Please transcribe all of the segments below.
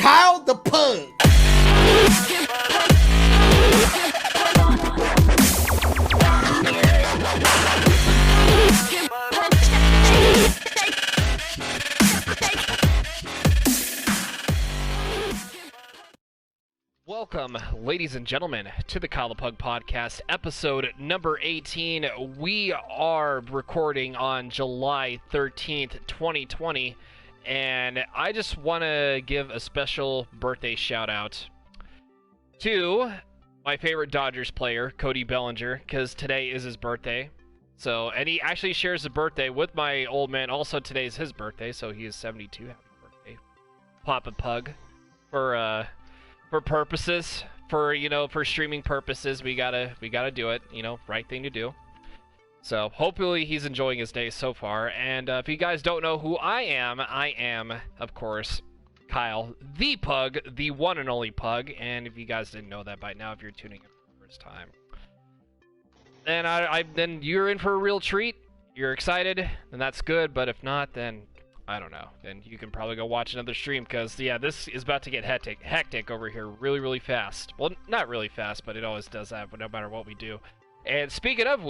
Kyle the Pug. Welcome, ladies and gentlemen, to the Kyle the Pug Podcast, episode number 18. We are recording on July 13th, 2020, and I just want to give a special birthday shout-out to my favorite Dodgers player, Cody Bellinger, because today is his birthday. So, and he actually shares a birthday with my old man. Also, today's his birthday, so he is 72. Happy birthday, Papa Pug. For purposes, for streaming purposes, we gotta do it, right thing to do. So hopefully he's enjoying his day so far. And if you guys don't know who I am, of course, Kyle the Pug, the one and only Pug. And if you guys didn't know that by now, if you're tuning in for the first time, then then you're in for a real treat. You're excited, then that's good. But if not, then I don't know. Then you can probably go watch another stream, because, yeah, this is about to get hectic over here really, really fast. Well, not really fast, but it always does that, but no matter what we do. And speaking of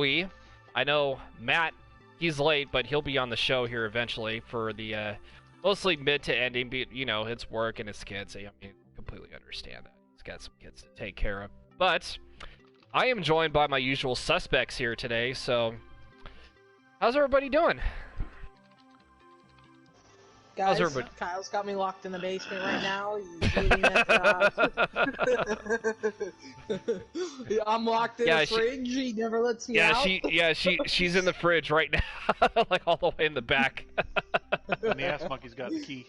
I know Matt, he's late, but he'll be on the show here eventually for the, mostly mid to ending, it's work and it's kids. I mean, completely understand that. He's got some kids to take care of. But I am joined by my usual suspects here today, so how's everybody doing? Guys, Kyle's got me locked in the basement right now. He's eating at I'm locked in the fridge. He never lets me out. She's in the fridge right now, like all the way in the back. And the ass monkey's got the key.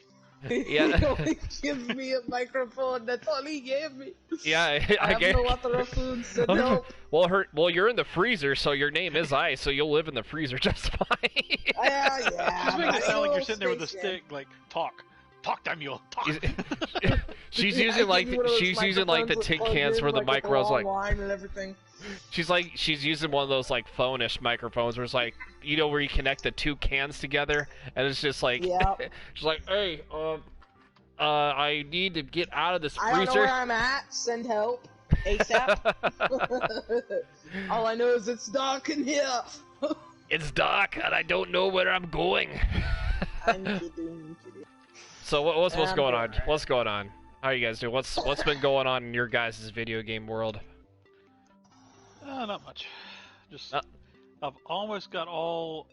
Yeah. He only gives me a microphone. That's all he gave me. Yeah, I have no other food, so no. Well, you're in the freezer, so your name is Ice, so you'll live in the freezer just fine. Yeah. Just make it sound like you're sitting there with a stick, like, talk, Daniel, talk. She's using like the tin cans where the micro's like. And everything. She's using one of those like phone-ish microphones where it's like, where you connect the two cans together, and it's just like, she's like, hey, I need to get out of this freezer. I don't know where I'm at. Send help ASAP. All I know is it's dark in here. It's dark, and I don't know where I'm going. I'm kidding. So what's going on? Right. What's going on? How are you guys doing? What's been going on in your guys' video game world? Not much. Just I've got all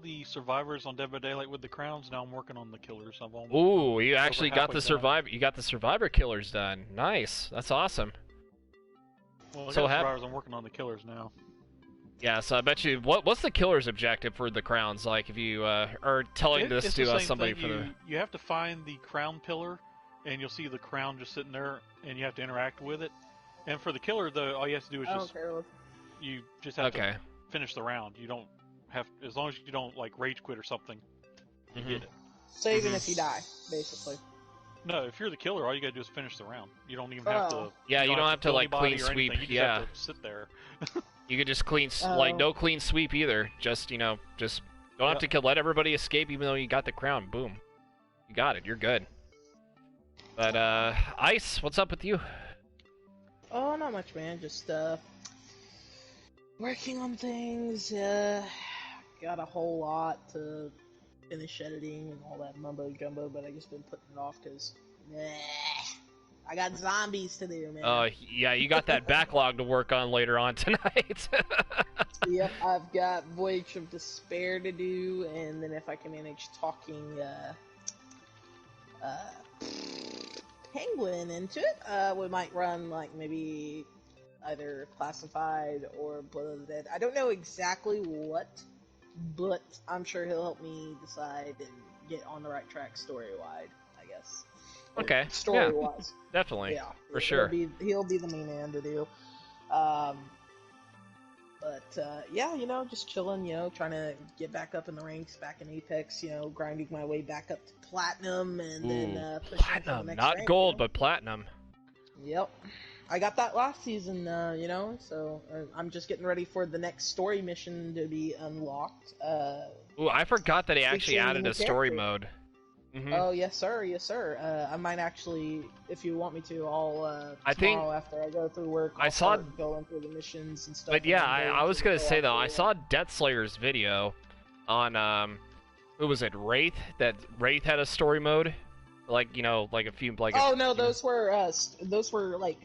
the survivors on Dead by Daylight with the crowns. Now I'm working on the killers. Ooh, you actually got the survivor. You got the survivor killers done. Nice. That's awesome. Well, I got the survivors. I'm working on the killers now. Yeah, so I bet you. What's the killer's objective for the crowns? Like, if you are telling this to somebody for the. You have to find the crown pillar, and you'll see the crown just sitting there, and you have to interact with it. And for the killer, though, all you have to do is just have to finish the round. You don't have, as long as you don't like rage quit or something, you get it. So even if you die, basically. No, if you're the killer, all you gotta do is finish the round. You don't even have to. Yeah, you don't have to like clean sweep. You just have to sit there. You could just clean, like no clean sweep either. Just don't have to let everybody escape, even though you got the crown. Boom, you got it. You're good. But Ice, what's up with you? Oh, not much, man. Just working on things. Got a whole lot to finish editing and all that mumbo jumbo, but I just been putting it off because I got zombies to do, man. Oh, yeah, you got that backlog to work on later on tonight. Yep, I've got Voyage of Despair to do, and then if I can manage talking Penguin into it, we might run like maybe either Classified or Blood of the Dead. I don't know exactly what, but I'm sure he'll help me decide and get on the right track story-wide, I guess. Okay. Story-wise. Yeah, definitely. Yeah. For sure. He'll be the main man to do. Yeah, just chilling, trying to get back up in the ranks, back in Apex, grinding my way back up to Platinum, and then pushing Platinum, for the next not rank, gold, but Platinum. Yep. I got that last season, so I'm just getting ready for the next story mission to be unlocked. Ooh, I forgot that he actually added a story mode. Mm-hmm. Oh, yes, sir. Yes, sir. I might actually, if you want me to, I'll tomorrow after I go through work, I'll start going through the missions and stuff. But yeah, I was gonna say though, I saw Death Slayer's video on who was it? Wraith. That Wraith had a story mode, like like a few like. Oh no, those were like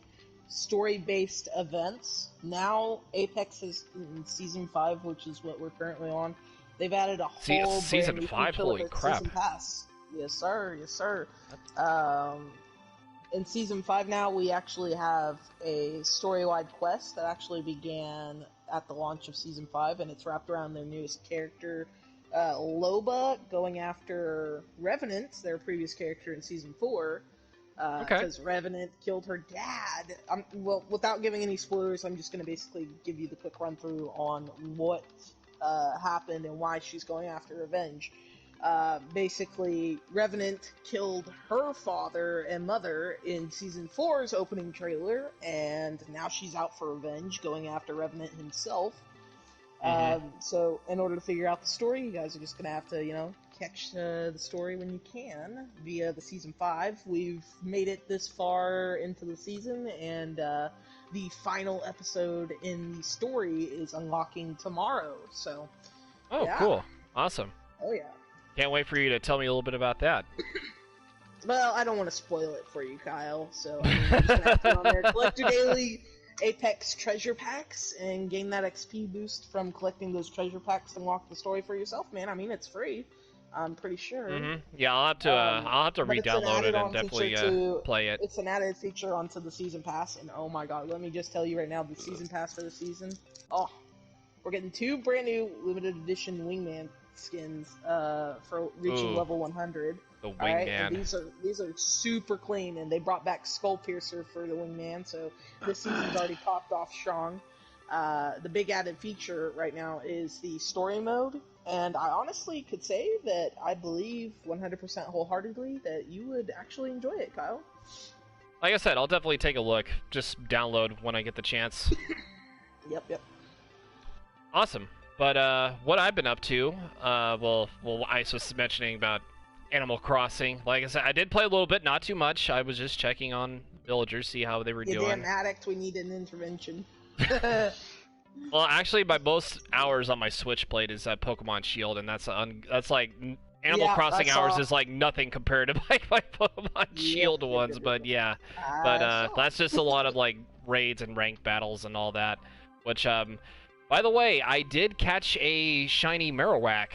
story-based events. Now Apex is in Season 5, which is what we're currently on. They've added a whole Season 5. Holy crap! Season Pass. Yes, sir. Yes, sir. In Season 5 now, we actually have a story-wide quest that actually began at the launch of Season 5, and it's wrapped around their newest character, Loba, going after Revenant, their previous character in Season 4. Because Revenant killed her dad. Well, without giving any spoilers, I'm just going to basically give you the quick run-through on what happened and why she's going after revenge. Basically, Revenant killed her father and mother in Season 4's opening trailer, and now she's out for revenge, going after Revenant himself. So, in order to figure out the story, you guys are just gonna have to, catch the story when you can via the Season 5. We've made it this far into the season, and the final episode in the story is unlocking tomorrow, so... Oh, yeah. Cool. Awesome. Oh, yeah. Can't wait for you to tell me a little bit about that. Well, I don't want to spoil it for you, Kyle, so I'm just gonna have to go on there, collect your daily Apex treasure packs, and gain that XP boost from collecting those treasure packs to unlock the story for yourself, man. I mean, it's free. I'm pretty sure. Yeah, I'll have to re-download it and definitely play it. It's an added feature onto the Season Pass, and oh my god, let me just tell you right now, the Season Pass for the season, we're getting 2 brand new limited edition Wingman skins for reaching level 100. The Wingman. Right? And these are super clean, and they brought back Skull Piercer for the Wingman, so this season's already popped off strong. The big added feature right now is the story mode, and I honestly could say that I believe 100% wholeheartedly that you would actually enjoy it, Kyle. Like I said, I'll definitely take a look. Just download when I get the chance. Yep. Awesome. But what I've been up to, well, I was mentioning about Animal Crossing. Like I said, I did play a little bit, not too much. I was just checking on villagers, see how they were doing. Damn addict, we need an intervention. Well, actually, my most hours on my Switch played is Pokemon Shield, and that's like Animal Crossing hours is like nothing compared to my Pokemon Shield ones. But yeah, that's just a lot of like raids and ranked battles and all that. Which, by the way, I did catch a shiny Marowak.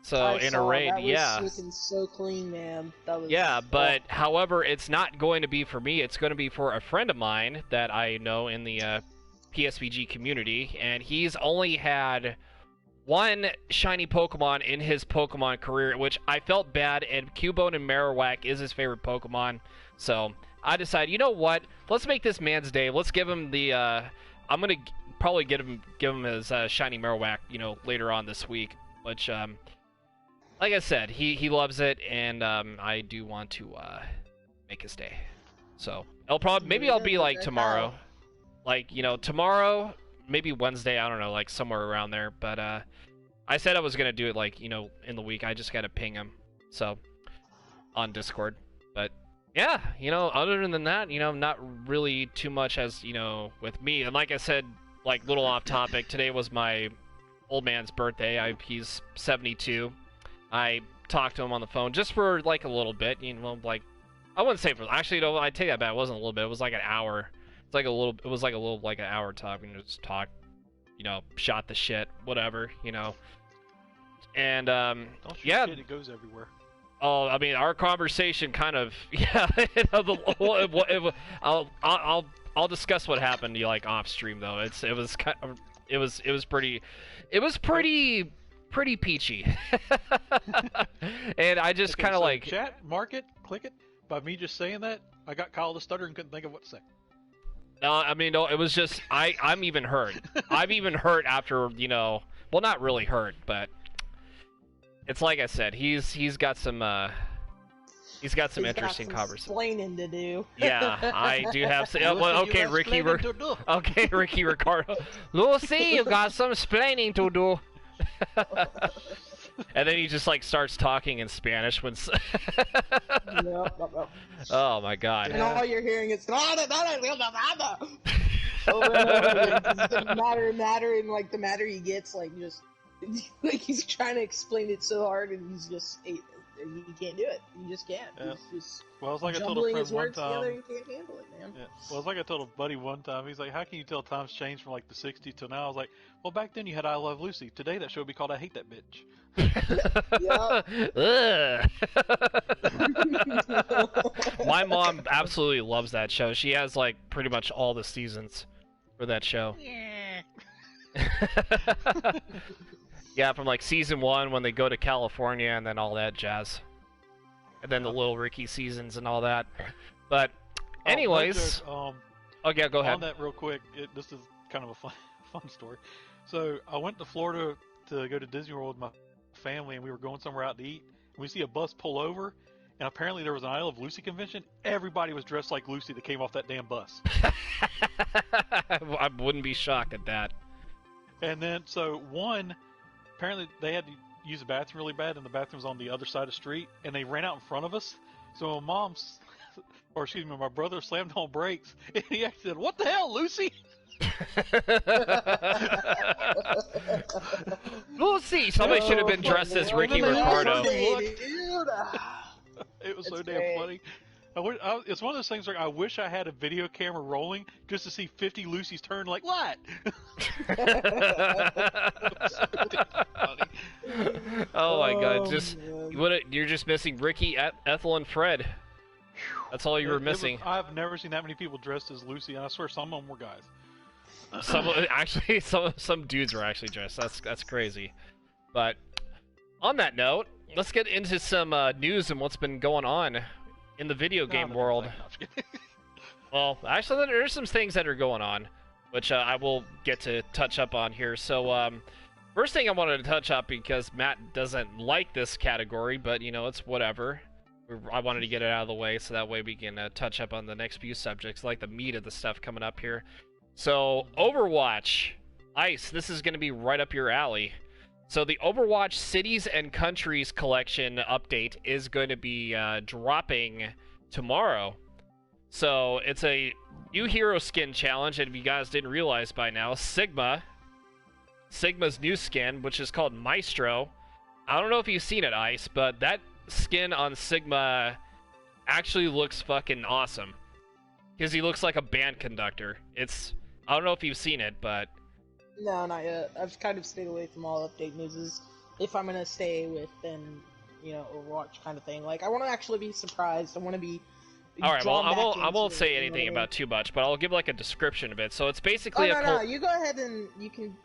So in a raid, that was looking so clean, man. But however, it's not going to be for me. It's going to be for a friend of mine that I know in the PSVG community, and he's only had one shiny Pokemon in his Pokemon career, which I felt bad, and Cubone and Marowak is his favorite Pokemon. So I decided, you know what? Let's make this man's day. Let's give him the. I'm gonna probably give him his shiny Marowak, later on this week, which like I said, he loves it, and I do want to make his day. So maybe I'll be like tomorrow, tomorrow, maybe Wednesday. I don't know, like somewhere around there. But I said I was gonna do it like in the week. I just gotta ping him, so on Discord. But yeah, other than that, not really too much as with me. And like I said, like little off topic. Today was my old man's birthday. He's 72. I talked to him on the phone just for like a little bit, like I wouldn't say for actually, I take that back. It wasn't a little bit. It was like an hour. It was like an hour talking, just talk, shot the shit, whatever, and shit, it goes everywhere. Oh, I mean, our conversation kind of I'll discuss what happened off stream though. It was pretty peachy. And I just kind of chat, mark it, click it. By me just saying that, I got Kyle to stutter and couldn't think of what to say. No, it was just I'm even hurt. I'm even hurt after well, not really hurt, but it's like I said, he's got some interesting conversations. Explaining to do. Yeah, I do have some. Okay, Ricky Ricardo. Lucy, you got some explaining to do. And then he just like starts talking in Spanish when. Yep. Oh my god! And all you're hearing is over and over again. The matter, and like the matter he gets, like just like he's trying to explain it so hard, and he can't do it. He just can't. He's just it's like jumbling his words together. He can't handle it, man. Yeah. Well, it's like I told a buddy one time. He's like, "How can you tell times changed from like the '60s till now?" I was like, "Well, back then you had I Love Lucy. Today that show would be called I Hate That Bitch." My mom absolutely loves that show. She has like pretty much all the seasons for that show. Yeah. Yeah, from like season 1 when they go to California and then all that jazz. And then the Little Ricky seasons and all that. But anyways, okay, go ahead. On that real quick, this is kind of a fun story. So I went to Florida to go to Disney World with my family, and we were going somewhere out to eat. And we see a bus pull over, and apparently there was an I Love Lucy convention. Everybody was dressed like Lucy that came off that damn bus. I wouldn't be shocked at that. And then, apparently they had to use the bathroom really bad, and the bathroom was on the other side of the street, and they ran out in front of us. So my brother slammed on brakes, and he actually said, "What the hell, Lucy?" Lucy! Somebody should have been dressed as Ricky Ricardo. It was so damn funny. It's one of those things where I wish I had a video camera rolling just to see 50 Lucy's turn like, what? Oh my god, you're just missing Ricky, Ethel, and Fred. That's all you were missing. I've never seen that many people dressed as Lucy, and I swear some of them were guys. Some dudes were actually dressed. That's crazy. But on that note, let's get into some news and what's been going on in the video game world. Well, actually, there's some things that are going on, which I will get to touch up on here. So, first thing I wanted to touch up, because Matt doesn't like this category, but, it's whatever. I wanted to get it out of the way, so that way we can touch up on the next few subjects, like the meat of the stuff coming up here. So, Overwatch. Ice, this is going to be right up your alley. So the Overwatch Cities and Countries collection update is going to be dropping tomorrow. So it's a new hero skin challenge, and if you guys didn't realize by now, Sigma's new skin, which is called Maestro. I don't know if you've seen it, Ice, but that skin on Sigma actually looks fucking awesome. Because he looks like a band conductor. I don't know if you've seen it, but... No, not yet. I've kind of stayed away from all update news. If I'm gonna stay within, Overwatch kind of thing. Like, I want to actually be surprised. I want to be. All right. Well, I won't say anything about too much, but I'll give like a description of it. So it's basically no. You go ahead and you can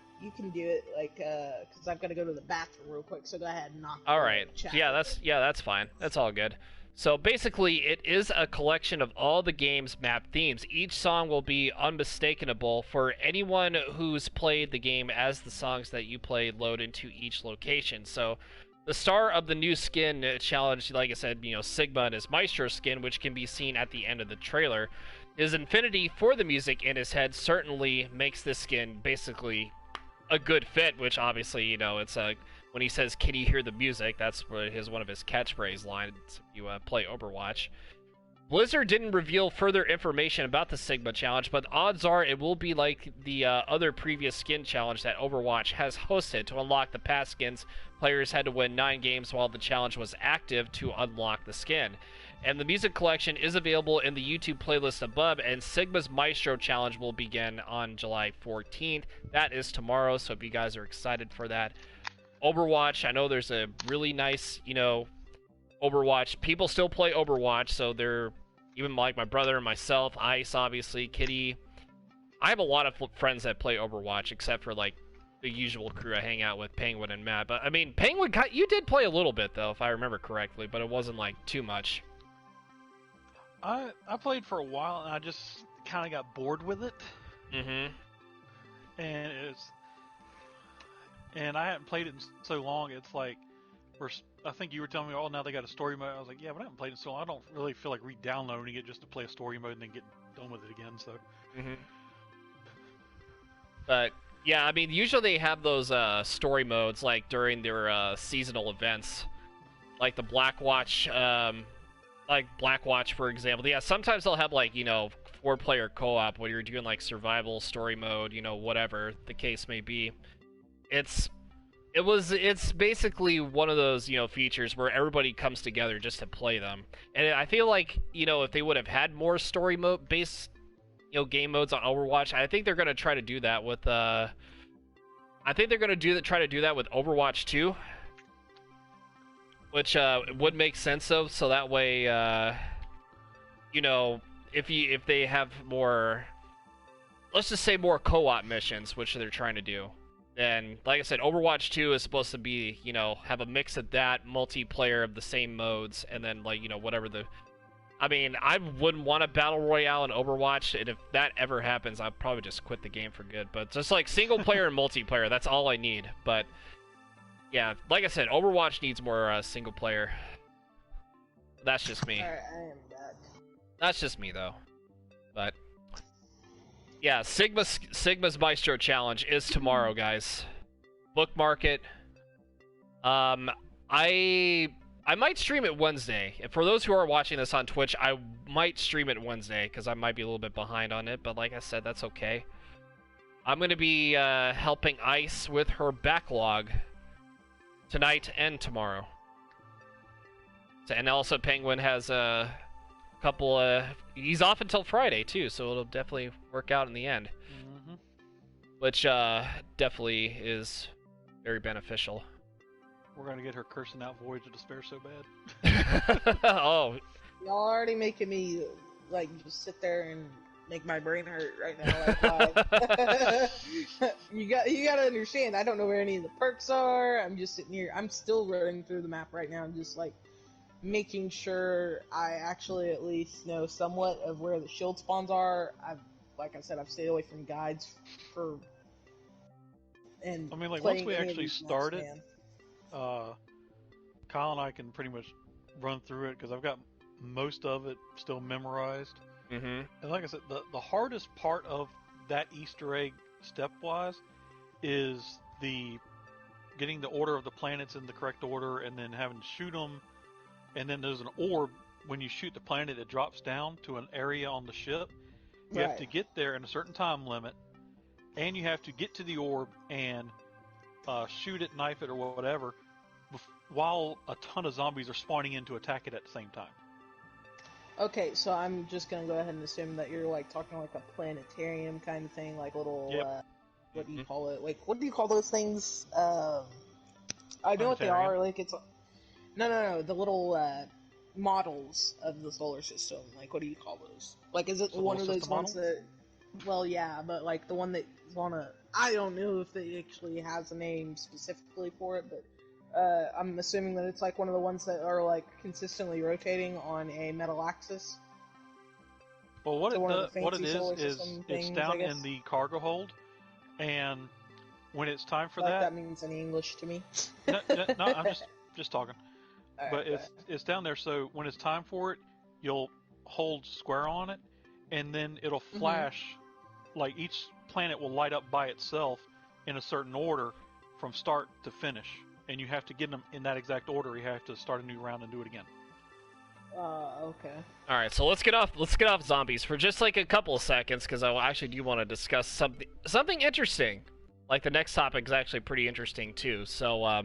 do it. Like, because I've got to go to the bathroom real quick. So go ahead and knock. All right. Yeah, that's fine. That's all good. So basically, it is a collection of all the game's map themes. Each song will be unmistakable for anyone who's played the game, as the songs that you played load into each location. So the star of the new skin challenge, like I said, Sigma and his Maestro skin, which can be seen at the end of the trailer. His affinity for the music in his head certainly makes this skin basically a good fit, which obviously, it's a... When he says, "Can you hear the music?" that's one of his catchphrase lines if you play Overwatch. Blizzard didn't reveal further information about the Sigma challenge, but odds are it will be like the other previous skin challenge that Overwatch has hosted. To unlock the past skins, players had to win 9 games while the challenge was active to unlock the skin. And the music collection is available in the YouTube playlist above, and Sigma's Maestro challenge will begin on July 14th. That is tomorrow, so if you guys are excited for that. Overwatch, I know there's a really nice, Overwatch. People still play Overwatch, so they're, even like my brother and myself, Ice, obviously, Kitty. I have a lot of friends that play Overwatch, except for, like, the usual crew I hang out with, Penguin and Matt. But, I mean, Penguin, you did play a little bit, though, if I remember correctly, but it wasn't, like, too much. I played for a while, and I just kind of got bored with it. Mm-hmm. And I hadn't played it in so long, it's like, I think you were telling me, now they got a story mode. I was like, yeah, but I haven't played it so long. I don't really feel like re-downloading it just to play a story mode and then get done with it again, so. Mm-hmm. But Yeah, I mean, usually they have those story modes like during their seasonal events, like the Black Watch, for example. Yeah, sometimes they'll have like 4-player co-op when you're doing like survival story mode, whatever the case may be. It's basically one of those features where everybody comes together just to play them, and I feel like if they would have had more story mode based game modes on Overwatch, I think they're gonna try to do that with try to do that with Overwatch 2, which would make sense though. So that way, if they have more, let's just say more co-op missions, which they're trying to do, then like I said, Overwatch 2 is supposed to be have a mix of that, multiplayer of the same modes, and then like whatever the. I mean, I wouldn't want a battle royale in Overwatch, and if that ever happens, I'd probably just quit the game for good. But just like single player and multiplayer, that's all I need. But yeah, like I said, Overwatch needs more single player. That's just me. Alright, I am back. That's just me though. But yeah, Sigma's Maestro Challenge is tomorrow, guys. Bookmark it. I might stream it Wednesday. For those who are watching this on Twitch, I might stream it Wednesday because I might be a little bit behind on it. But like I said, that's okay. I'm going to be helping Ice with her backlog tonight and tomorrow. And also Penguin has a couple he's off until Friday too, so it'll definitely work out in the end. Mm-hmm. Which definitely is very beneficial. We're gonna get her cursing out Voyage of Despair so bad. Oh. Y'all already making me like just sit there and make my brain hurt right now. Like, why? you gotta understand. I don't know where any of the perks are. I'm just sitting here. I'm still running through the map right now and just like making sure I actually at least know somewhat of where the shield spawns are. Like I said, I've stayed away from guides for. And I mean, like once we actually started. Kyle and I can pretty much run through it because I've got most of it still memorized. Mm-hmm. And like I said, the hardest part of that Easter egg stepwise is getting the order of the planets in the correct order and then having to shoot them. And then there's an orb when you shoot the planet, it drops down to an area on the ship. You have to get there in a certain time limit, and you have to get to the orb and shoot it, knife it, or whatever, while a ton of zombies are spawning in to attack it at the same time. Okay, so I'm just gonna go ahead and assume that you're like talking like a planetarium kind of thing, like little, what do you call it? Like, what do you call those things? I know what they are. Like, it's no, the little models of the solar system. Like, what do you call those? Like, is it one of those ones that? Well, yeah, but like the one that I don't know if it actually has a name specifically for it, but I'm assuming that it's like one of the ones that are like consistently rotating on a metal axis. Well, what it is it's down in the cargo hold, and when it's time for that means any English to me. No, I'm just talking. But it's down there, so when it's time for it, you'll hold square on it, and then it'll flash. Like each planet will light up by itself in a certain order from start to finish, and you have to get them in that exact order. You have to start a new round and do it again. Okay. All right, so let's get off zombies for just like a couple of seconds because I actually do want to discuss something interesting. Like the next topic is actually pretty interesting too. So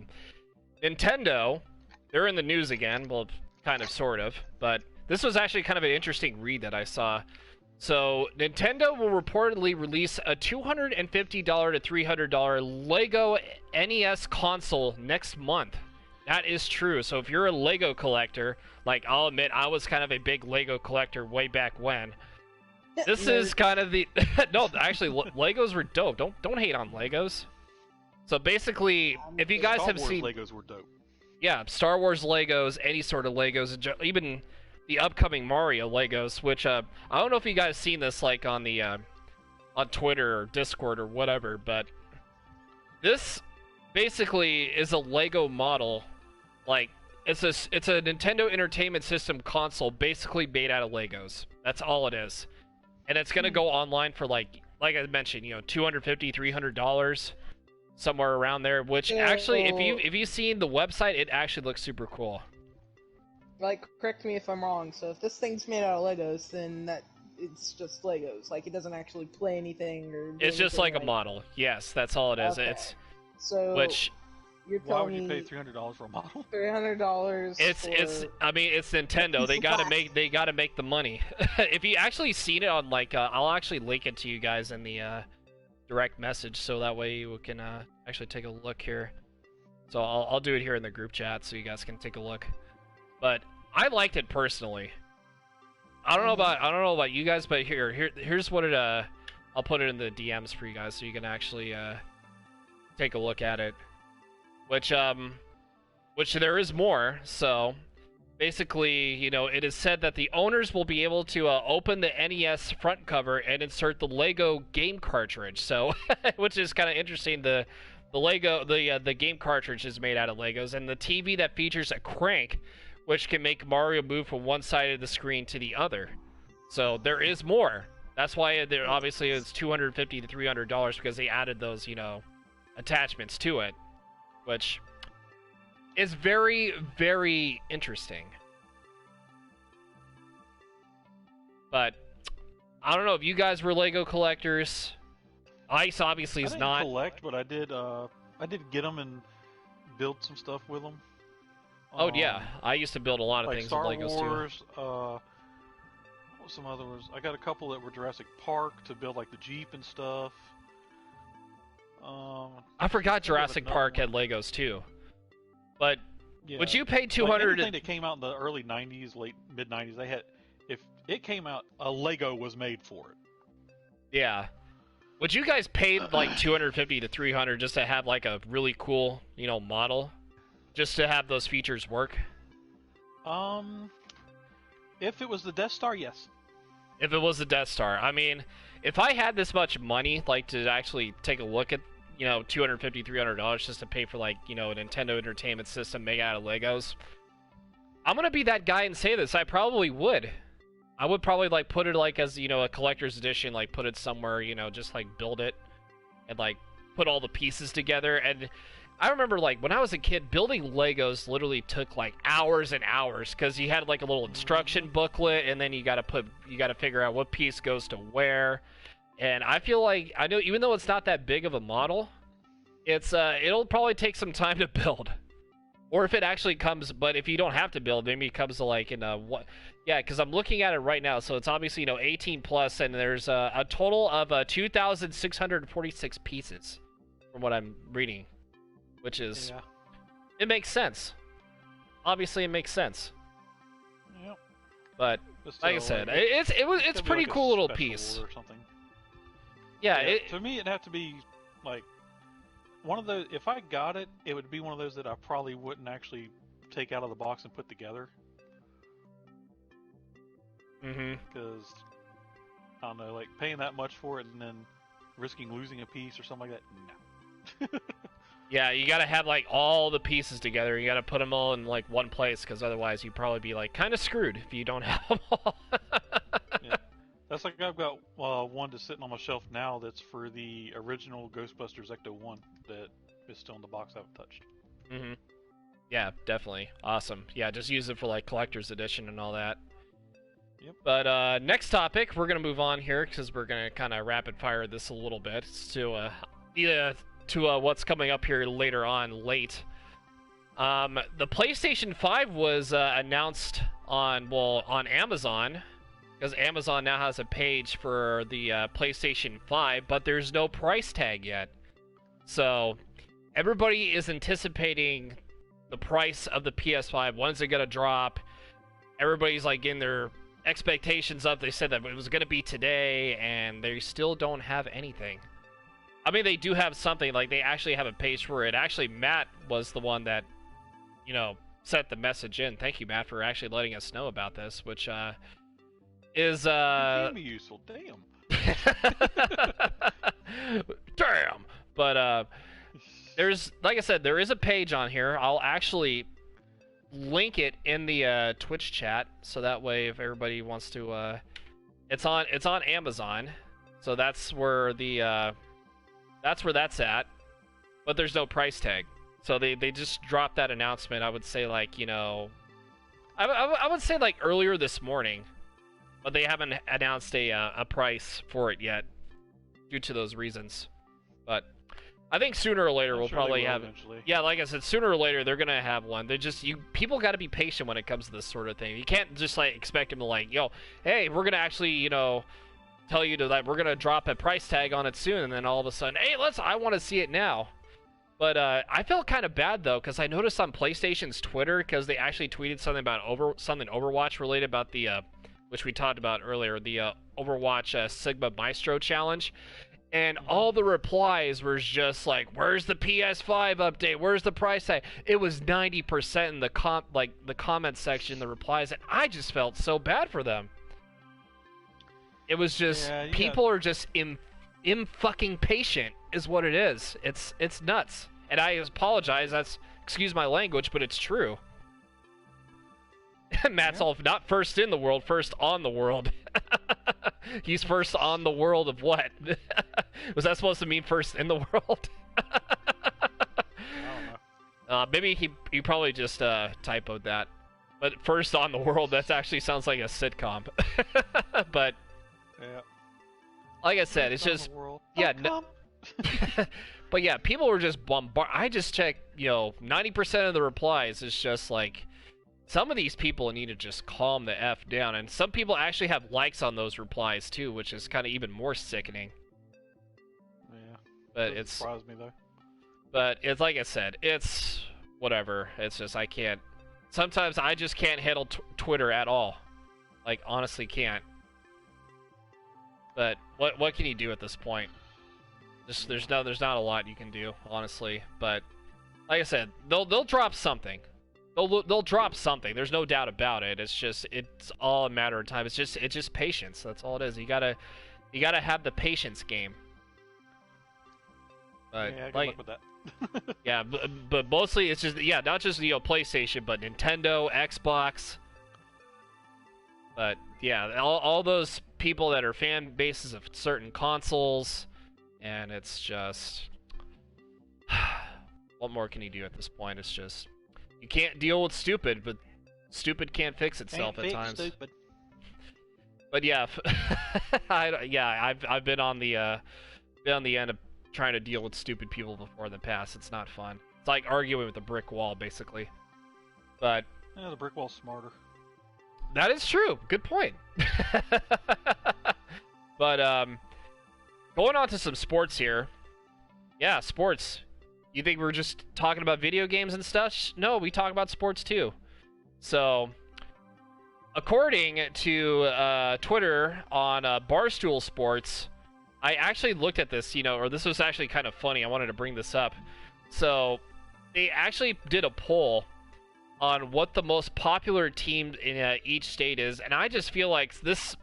Nintendo, they're in the news again. Well, kind of, sort of, but this was actually kind of an interesting read that I saw. So, Nintendo will reportedly release a $250 to $300 LEGO NES console next month. That is true. So, if you're a LEGO collector, like I'll admit I was kind of a big LEGO collector way back when. This is kind of the... No, actually, Legos were dope. Don't hate on Legos. So, basically, if you guys have seen... Legos were dope. Yeah, Star Wars Legos, any sort of Legos, even... the upcoming Mario Legos, which I don't know if you guys seen this like on the on Twitter or Discord or whatever, but this basically is a Lego model. Like it's a Nintendo Entertainment System console basically made out of Legos. That's all it is, and it's gonna go online for like like I mentioned, $250, $300, somewhere around there. Which actually, if you've seen the website, it actually looks super cool. Like, correct me if I'm wrong. So if this thing's made out of Legos, then it's just Legos. Like, it doesn't actually play anything or. It's just like a model. Yes, that's all it is. Okay. Which. You're Why would you pay $300 for a model? $300. I mean, it's Nintendo. They gotta make the money. If you actually seen it on I'll actually link it to you guys in the direct message, so that way you can actually take a look here. So I'll do it here in the group chat, so you guys can take a look. But I liked it personally. I don't know about you guys, but here's what it I'll put it in the DMs for you guys, so you can actually take a look at it. Which there is more. So basically, it is said that the owners will be able to open the NES front cover and insert the Lego game cartridge. So, which is kind of interesting. The game cartridge is made out of Legos, and the TV that features a crank, which can make Mario move from one side of the screen to the other. So there is more. That's why there obviously is $250 to $300, because they added those attachments to it. Which is very, very interesting. But I don't know if you guys were Lego collectors. Ice obviously is not. I didn't collect, but I did get them and build some stuff with them. Oh yeah, I used to build a lot of things with Legos Wars, too. What was some other ones? I got a couple that were Jurassic Park to build like the Jeep and stuff. I forgot Jurassic Park had Legos too. But yeah. Would you pay $200? Anything that came out in the early '90s, late mid '90s, they had. If it came out, a Lego was made for it. Yeah. Would you guys pay like $250 to $300 just to have like a really cool, model, just to have those features work? If it was the Death Star, yes. If it was the Death Star, I mean, if I had this much money, like to actually take a look at, $250, $300 just to pay for like, a Nintendo Entertainment System made out of Legos, I'm gonna be that guy and say this. I probably would. I would probably like put it like as a collector's edition, like put it somewhere, just like build it and like put all the pieces together. And I remember like when I was a kid, building Legos literally took like hours and hours, because you had like a little instruction booklet, and then you gotta figure out what piece goes to where. And I feel like, I know, even though it's not that big of a model, it'll probably take some time to build. Or if it actually comes, but if you don't have to build, maybe it comes to like in what? Yeah, because I'm looking at it right now, so it's obviously 18 plus, and there's a total of 2,646 pieces, from what I'm reading, which is, it makes sense. Obviously, it makes sense. Yep. But like I said, it's pretty like cool little piece. Or something. Yeah, to me, it'd have to be like one of those. If I got it, it would be one of those that I probably wouldn't actually take out of the box and put together. Because I don't know, like paying that much for it and then risking losing a piece or something like that. No. Yeah, you gotta have like all the pieces together. You gotta put them all in like one place, because otherwise you'd probably be like kind of screwed if you don't have them all. Yeah. That's like I've got one that's sitting on my shelf now that's for the original Ghostbusters Ecto-1 that is still in the box I haven't touched. Yeah, definitely. Awesome. Yeah, just use it for like collector's edition and all that. Yep. But next topic, we're going to move on here, because we're going to kind of rapid fire this a little bit to what's coming up here later on late. The PlayStation 5 was announced on Amazon, because Amazon now has a page for the PlayStation 5, but there's no price tag yet. So everybody is anticipating the price of the PS5. When's it going to drop? Everybody's like in their expectations up. They said that it was going to be today, and they still don't have anything. I mean, they do have something. Like, they actually have a page for it. Actually, Matt was the one that, sent the message in. Thank you, Matt, for actually letting us know about this, which is It can be useful. Damn. Damn. But there's, like I said, there is a page on here. I'll actually link it in the Twitch chat, so that way if everybody wants to, it's on Amazon. So that's where that's at. But there's no price tag. So they just dropped that announcement. I would say like, you know, I would say like earlier this morning, but they haven't announced a price for it yet due to those reasons. But I think sooner or later we'll probably have it. Yeah, like I said, sooner or later they're gonna have one. They just people got to be patient when it comes to this sort of thing. You can't just like expect them to like, yo, hey, we're gonna actually, you know, tell you to like we're gonna drop a price tag on it soon, and then all of a sudden, hey, I want to see it now. But I felt kind of bad though, because I noticed on PlayStation's Twitter, because they actually tweeted something about Overwatch related about the which we talked about earlier, the Overwatch Sigma Maestro challenge. And all the replies were just like, "Where's the PS5 update? Where's the price tag?" It was 90% in the comment section, the replies, and I just felt so bad for them. It was just people are just fucking patient, is what it is. It's nuts, and I apologize. Excuse my language, but it's true. Matt's all not first in the world, first on the world. He's first on the world of what? Was that supposed to mean first in the world? I don't know. Maybe he probably just typoed that. But first on the world, that actually sounds like a sitcom. But yeah, like I said, it's just but yeah, people were just bombarded. I just checked, you know, 90% of the replies is just like, some of these people need to just calm the F down. And some people actually have likes on those replies too, which is kind of even more sickening. Yeah. But Doesn't surprise me though. But it's like I said, it's whatever. It's just I can't. Sometimes I just can't handle Twitter at all. Like, honestly can't. But what can you do at this point? Just there's not a lot you can do, honestly. But like I said, they'll drop something. They'll drop something. There's no doubt about it. It's all a matter of time. It's just patience. That's all it is. You gotta have the patience game. But yeah, good luck with that. Yeah, but mostly it's just not just PlayStation, but Nintendo, Xbox. But yeah, all those people that are fan bases of certain consoles, and it's just what more can you do at this point? It's just. You can't deal with stupid, but stupid can't fix itself at times. Stupid. But yeah, I've been on the end of trying to deal with stupid people before in the past. It's not fun. It's like arguing with a brick wall, basically. But yeah, the brick wall's smarter. That is true. Good point. But going on to some sports here. Yeah, sports. You think we're just talking about video games and stuff? No, we talk about sports too. So, according to Twitter on Barstool Sports, I actually looked at this, or this was actually kind of funny. I wanted to bring this up. So, they actually did a poll on what the most popular team in each state is, and I just feel like this.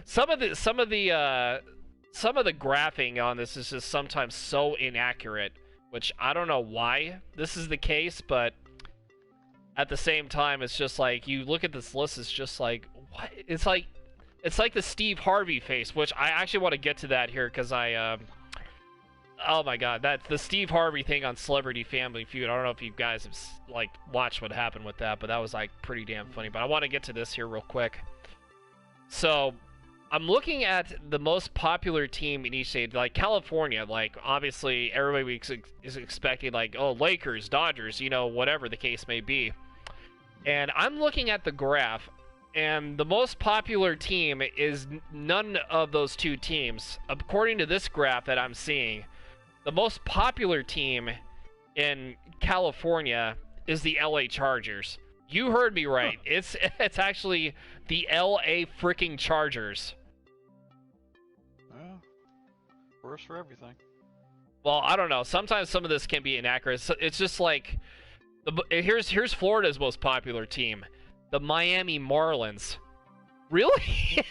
some of the graphing on this is just sometimes so inaccurate. Which I don't know why this is the case, but at the same time, it's just like you look at this list, it's just like what? It's like the Steve Harvey face, which I actually want to get to that here because oh my god, that's the Steve Harvey thing on Celebrity Family Feud. I don't know if you guys have like watched what happened with that, but that was like pretty damn funny. But I want to get to this here real quick. So. I'm looking at the most popular team in each state, like California. Like, obviously, everybody is expecting, like, oh, Lakers, Dodgers, whatever the case may be. And I'm looking at the graph, and the most popular team is none of those two teams. According to this graph that I'm seeing, the most popular team in California is the LA Chargers. You heard me right. It's actually the LA freaking Chargers. Worse for everything. Well, I don't know. Sometimes some of this can be inaccurate. It's just like here's Florida's most popular team, the Miami Marlins. Really?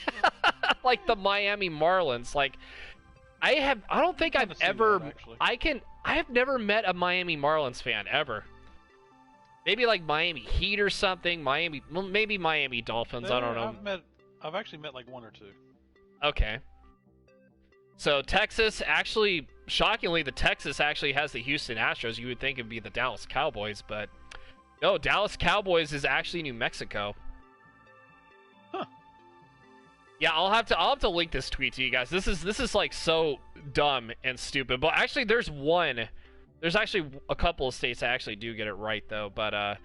Like the Miami Marlins. Like I don't think I've ever. I have never met a Miami Marlins fan ever. Maybe like Miami Heat or something. Maybe Miami Dolphins. I don't know. I've actually met like one or two. Okay. So Texas actually, shockingly, the Texas actually has the Houston Astros. You would think it'd be the Dallas Cowboys, but no, Dallas Cowboys is actually New Mexico. Huh. Yeah, I'll have to link this tweet to you guys. This is like so dumb and stupid. But actually, there's actually a couple of states that actually do get it right though. But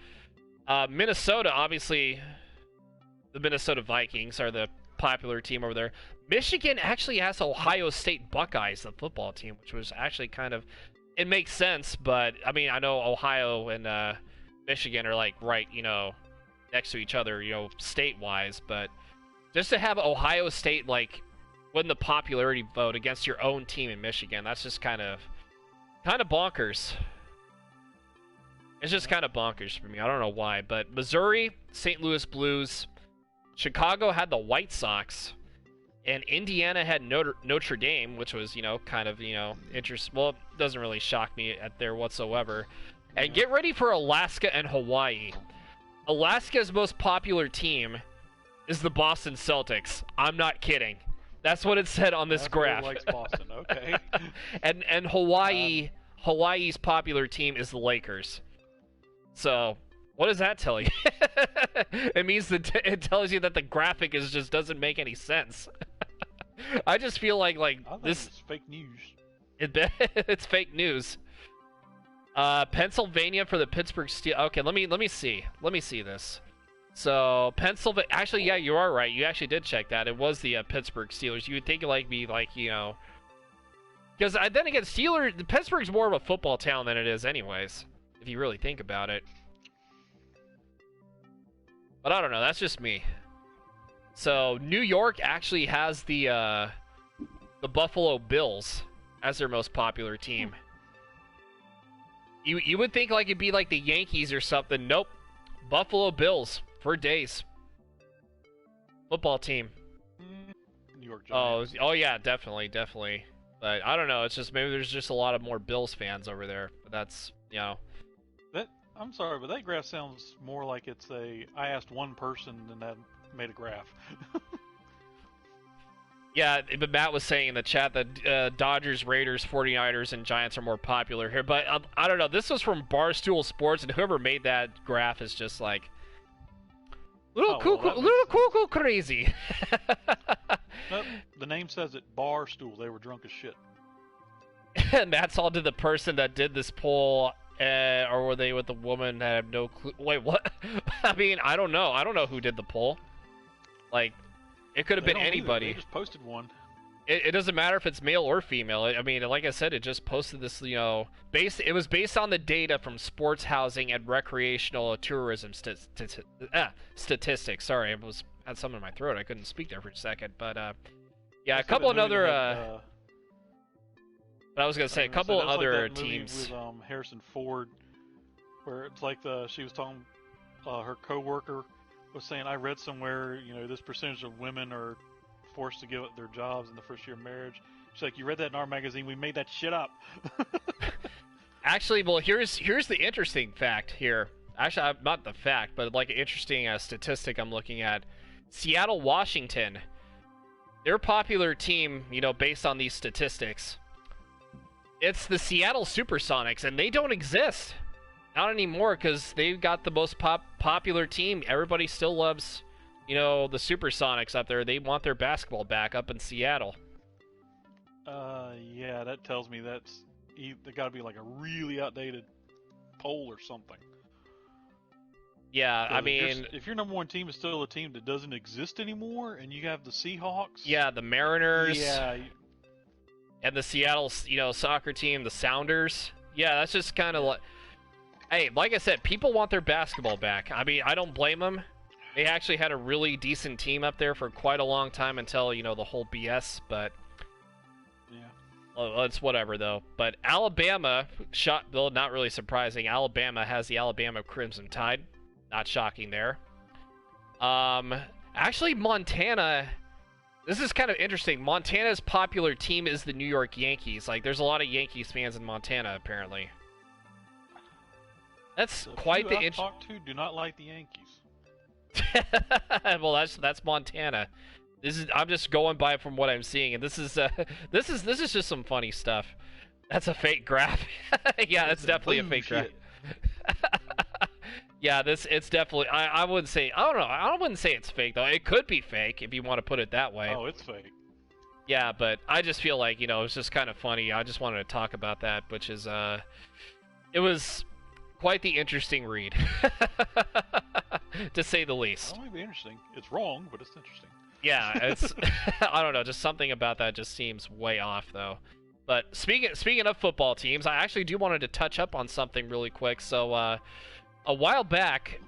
Minnesota, obviously, the Minnesota Vikings are the popular team over there. Michigan actually has Ohio State Buckeyes, the football team, which was actually kind of, it makes sense, but I mean, I know Ohio and Michigan are like right, next to each other, state-wise, but just to have Ohio State like win the popularity vote against your own team in Michigan, that's just kind of bonkers. It's just kind of bonkers for me. I don't know why, but Missouri, St. Louis Blues, Chicago had the White Sox, and Indiana had Notre Dame, which was, kind of, interesting. Well, it doesn't really shock me at there whatsoever. And get ready for Alaska and Hawaii. Alaska's most popular team is the Boston Celtics. I'm not kidding. That's what it said on this graph. Likes Boston, okay. and Hawaii's popular team is the Lakers. So, what does that tell you? It means that it tells you that the graphic just doesn't make any sense. I just feel like this is fake news. It's fake news. Pennsylvania for the Pittsburgh Steelers. Okay, let me see. Let me see this. So Pennsylvania. Actually, yeah, you are right. You actually did check that. It was the Pittsburgh Steelers. You would think it be because then again, Pittsburgh's more of a football town than it is, anyways. If you really think about it. But I don't know. That's just me. So New York actually has the Buffalo Bills as their most popular team. You would think it'd be like the Yankees or something. Nope. Buffalo Bills for days. Football team. New York Giants. Oh yeah, definitely. But I don't know. It's just maybe there's just a lot of more Bills fans over there. But that's I'm sorry, but that graph sounds more like it's I asked one person and that made a graph. Yeah, but Matt was saying in the chat that Dodgers, Raiders, 49ers, and Giants are more popular here. But I don't know. This was from Barstool Sports, and whoever made that graph is just like little cuckoo crazy. Nope, the name says it, Barstool. They were drunk as shit. And that's all to the person that did this poll. Or were they with the woman that had no clue? Wait, what? I mean, I don't know. I don't know who did the poll. Like, it could have been anybody. They just posted one. It doesn't matter if it's male or female. I mean, like I said, it just posted this, it was based on the data from sports, housing, and recreational tourism statistics. Sorry, I had something in my throat. I couldn't speak there for a second. But, yeah, a couple of other... But I was gonna say a couple other like that teams. Movie with Harrison Ford, where it's like she was telling her coworker was saying, I read somewhere, this percentage of women are forced to give up their jobs in the first year of marriage. She's like, you read that in our magazine? We made that shit up. Actually, well, here's the interesting fact here. Actually, not the fact, but like an interesting statistic I'm looking at. Seattle, Washington, their popular team, based on these statistics. It's the Seattle Supersonics, and they don't exist. Not anymore, because they've got the most popular team. Everybody still loves, the Supersonics up there. They want their basketball back up in Seattle. Yeah, that tells me there got to be like a really outdated poll or something. Yeah, I mean... If your number one team is still a team that doesn't exist anymore, and you have the Seahawks... Yeah, the Mariners... Yeah... And the Seattle, soccer team, the Sounders. Yeah, that's just kind of like... Hey, like I said, people want their basketball back. I mean, I don't blame them. They actually had a really decent team up there for quite a long time until, the whole BS, but... Yeah. Well, it's whatever, though. But Alabama, well, not really surprising. Alabama has the Alabama Crimson Tide. Not shocking there. Actually, Montana... This is kind of interesting. Montana's popular team is the New York Yankees. Like, there's a lot of Yankees fans in Montana, apparently. That's quite the talked to do not like the Yankees. Well, that's Montana. I'm just going by from what I'm seeing, and this is just some funny stuff. That's a fake graph. Yeah, it's definitely a fake graph. Yeah, it's definitely. I wouldn't say. I don't know. I wouldn't say it's fake though. It could be fake if you want to put it that way. Oh, it's fake. Yeah, but I just feel like, it's just kind of funny. I just wanted to talk about that, which is it was quite the interesting read, to say the least. It might be interesting. It's wrong, but it's interesting. Yeah, it's I don't know, just something about that just seems way off though. But speaking of football teams, I actually do wanted to touch up on something really quick. So a while back,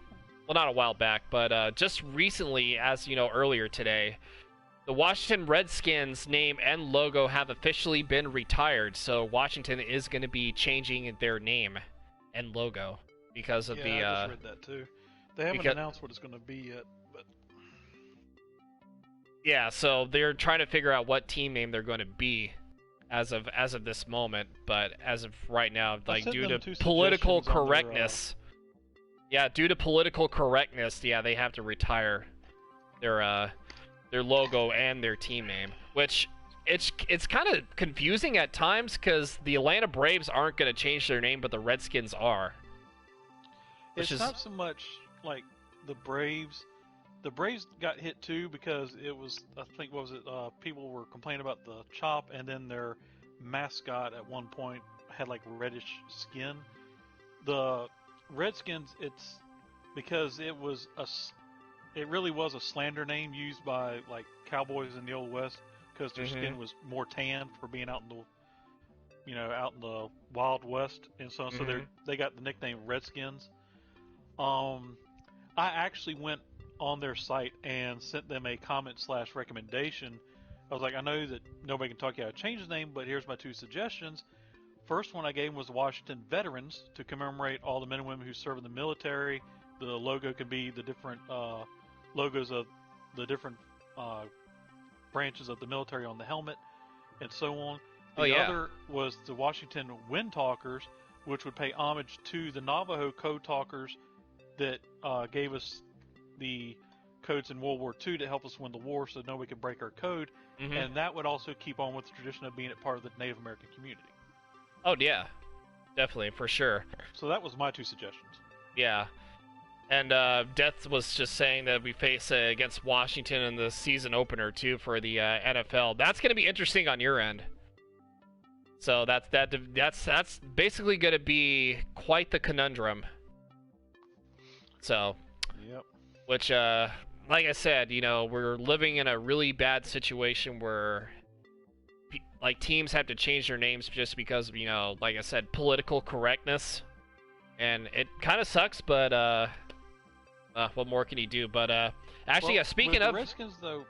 well, not a while back, but just recently, as you know, earlier today, the Washington Redskins name and logo have officially been retired. So Washington is going to be changing their name and logo because of the. I just read that too. They haven't announced what it's going to be yet, but. Yeah, so they're trying to figure out what team name they're going to be as of this moment, but as of right now, like due to political correctness. Due to political correctness, they have to retire their logo and their team name, which it's kind of confusing at times because the Atlanta Braves aren't going to change their name, but the Redskins are. It's not so much like the Braves. The Braves got hit too because it was, I think, what was it? People were complaining about the chop, and then their mascot at one point had like reddish skin. The Redskins, it's because it really was a slander name used by like cowboys in the Old West because their skin was more tan for being out in the Wild West, and so they got the nickname Redskins. I actually went on their site and sent them a comment/recommendation. I was like, I know that nobody can talk you out of change his name, but here's my 2 suggestions. First one I gave was the Washington Veterans to commemorate all the men and women who serve in the military. The logo could be the different logos of the different branches of the military on the helmet, and so on. The other was the Washington Wind Talkers, which would pay homage to the Navajo code talkers that gave us the codes in World War II to help us win the war so nobody could break our code. And that would also keep on with the tradition of being a part of the Native American community. Oh, yeah. Definitely, for sure. So that was my 2 suggestions. Yeah. And Death was just saying that we face against Washington in the season opener, too, for the NFL. That's going to be interesting on your end. So that's basically going to be quite the conundrum. So... Yep. Which, like I said, we're living in a really bad situation where, teams have to change their names just because of, like I said, political correctness. And it kind of sucks, but, what more can you do? But, actually, speaking of... the Redskins, though...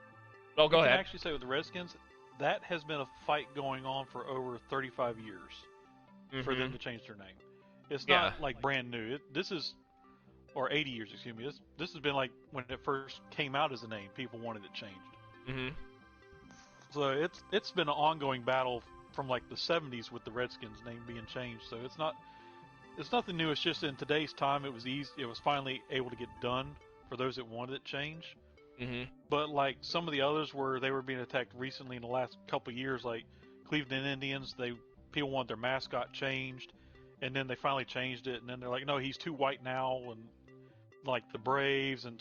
Oh, go ahead. I can actually say with the Redskins, that has been a fight going on for over 35 years for them to change their name. It's not, brand new. This is... Or 80 years, excuse me. This has been like when it first came out as a name, people wanted it changed. So it's been an ongoing battle from like the 70s with the Redskins name being changed. So it's nothing new. It's just in today's time, it was easy. It was finally able to get done for those that wanted it changed. But like some of the others where they were being attacked recently in the last couple of years, like Cleveland Indians, people want their mascot changed, and then they finally changed it, and then they're like, no, he's too white now, and like the Braves, and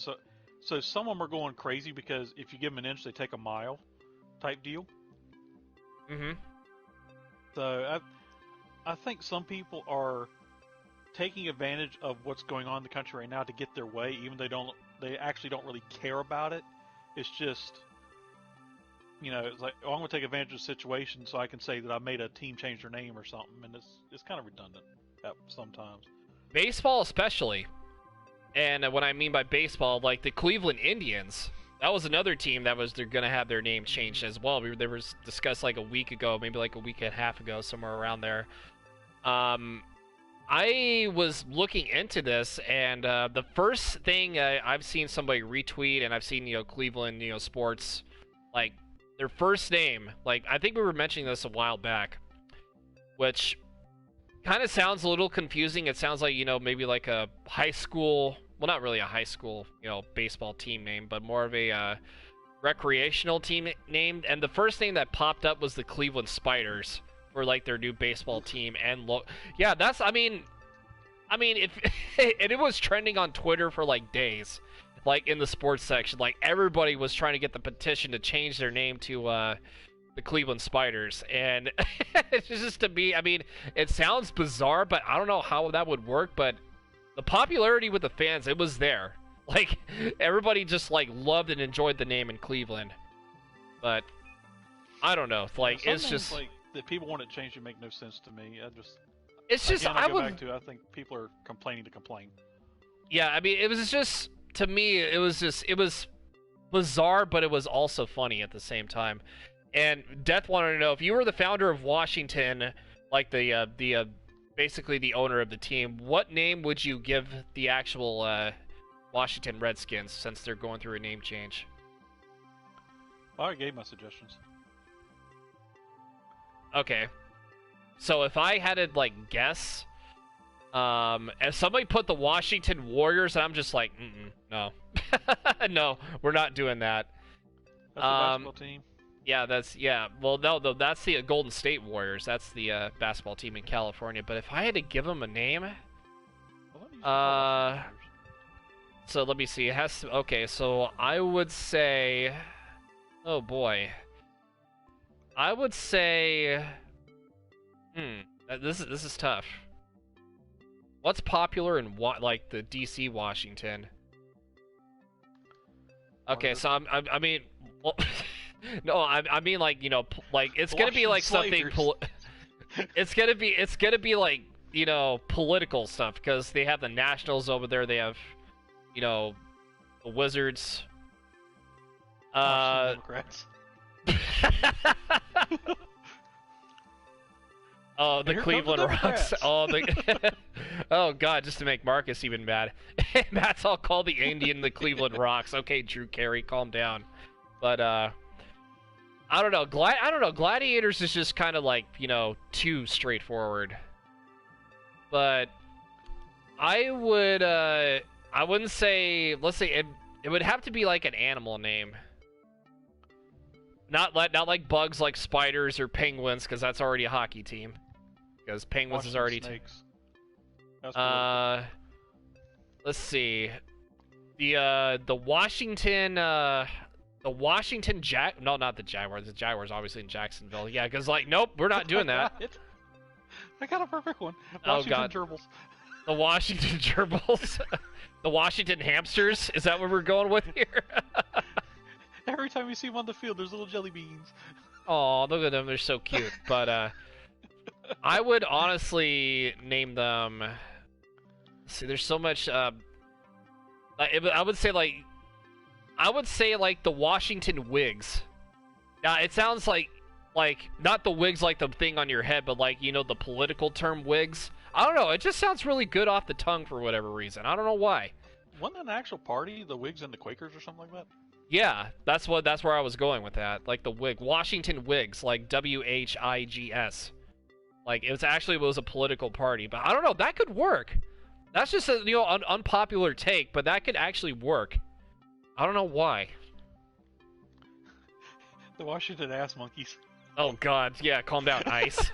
so some of them are going crazy because if you give them an inch, they take a mile, type deal. So I think some people are taking advantage of what's going on in the country right now to get their way, even they actually don't really care about it. It's just, it's like, oh, I'm going to take advantage of the situation so I can say that I made a team change their name or something, and it's kind of redundant sometimes. Baseball especially. And what I mean by baseball, like the Cleveland Indians, that was another team they're going to have their name changed as well. They were discussed like a week ago, maybe like a week and a half ago, somewhere around there. I was looking into this, and the first thing I've seen somebody retweet, and I've seen, Cleveland, sports, like their first name, like I think we were mentioning this a while back, which kind of sounds a little confusing. It sounds like, maybe like a high school, well, not really a high school, baseball team name, but more of a recreational team name, and the first thing that popped up was the Cleveland Spiders for like their new baseball team. And yeah, that's I mean, if and it was trending on Twitter for like days, like in the sports section, like everybody was trying to get the petition to change their name to the Cleveland Spiders. And it's just to me, I mean, it sounds bizarre, but I don't know how that would work. But the popularity with the fans, it was there. Like, everybody just, like, loved and enjoyed the name in Cleveland. But, I don't know. Like, it's just... like, that people want it changed, it make no sense to me. It's just, again, I think people are complaining to complain. Yeah, I mean, it was just... To me, it was bizarre, but it was also funny at the same time. And Death wanted to know, if you were the founder of Washington, like, basically the owner of the team, what name would you give the actual, Washington Redskins, since they're going through a name change? I already gave my suggestions. Okay. So if I had to, like, guess, if somebody put the Washington Warriors, and I'm just like, no. No, we're not doing that. That's the basketball team? Yeah, well, no, that's the Golden State Warriors. That's the basketball team in California. But if I had to give them a name, so let me see. It has to, okay, so I would say, oh boy, I would say, this is tough. What's popular in like the DC Washington? Okay, so I mean, well, no, I mean, like, you know, like, it's gonna be like something. It's gonna be like, you know, political stuff, because they have the Nationals over there. They have, you know, the Wizards. Democrats. Oh, the Cleveland Rocks. Oh, oh God, just to make Marcus even mad. Matt's all called the Indian the Cleveland Rocks. Okay, Drew Carey, calm down. But I don't know. I don't know. Gladiators is just kind of like, you know, too straightforward. But I wouldn't say. Let's say it would have to be like an animal name. Not like bugs, like spiders or penguins, because that's already a hockey team. Because penguins is already snakes. Let's see. The Washington no, not the Jaguars. The Jaguars obviously in Jacksonville. Yeah, because like, nope, we're not doing that. I got a perfect one. Washington Gerbils. The Washington Gerbils. The Washington Hamsters. Is that what we're going with here? Every time you see them on the field, there's little jelly beans. Oh, look at them. They're so cute. But I would honestly name them... See, there's so much... I would say like the Washington Wigs. Now, it sounds like not the wigs like the thing on your head, but like, you know, the political term wigs. I don't know. It just sounds really good off the tongue for whatever reason. I don't know why. Wasn't that an actual party, the Wigs and the Quakers or something like that? Yeah, that's where I was going with that. Like the wig, Washington Wigs, like WHIGS. Like it was a political party, but I don't know. That could work. That's just a, you know, unpopular take, but that could actually work. I don't know why. The Washington Ass Monkeys. Oh God, yeah, calm down, Ice.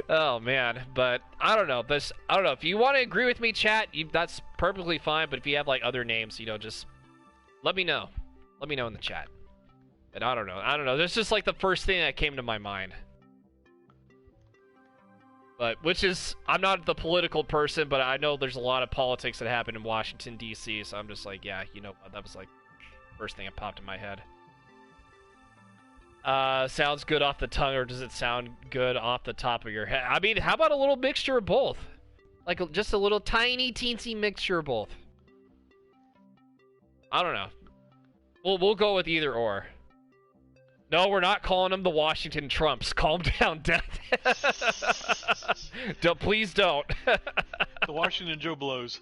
Oh man, but I don't know. I don't know. If you want to agree with me, chat, that's perfectly fine. But if you have like other names, you know, just let me know. Let me know in the chat. But I don't know. That's just like the first thing that came to my mind. But I'm not the political person, but I know there's a lot of politics that happen in Washington D.C. So I'm just like, yeah, you know, that was like first thing that popped in my head. Sounds good off the tongue, or does it sound good off the top of your head? I mean, how about a little mixture of both? Like, just a little tiny, teensy mixture of both. I don't know. We'll go with either or. No, we're not calling them the Washington Trumps. Calm down, Death. Please don't. The Washington Joe Blows.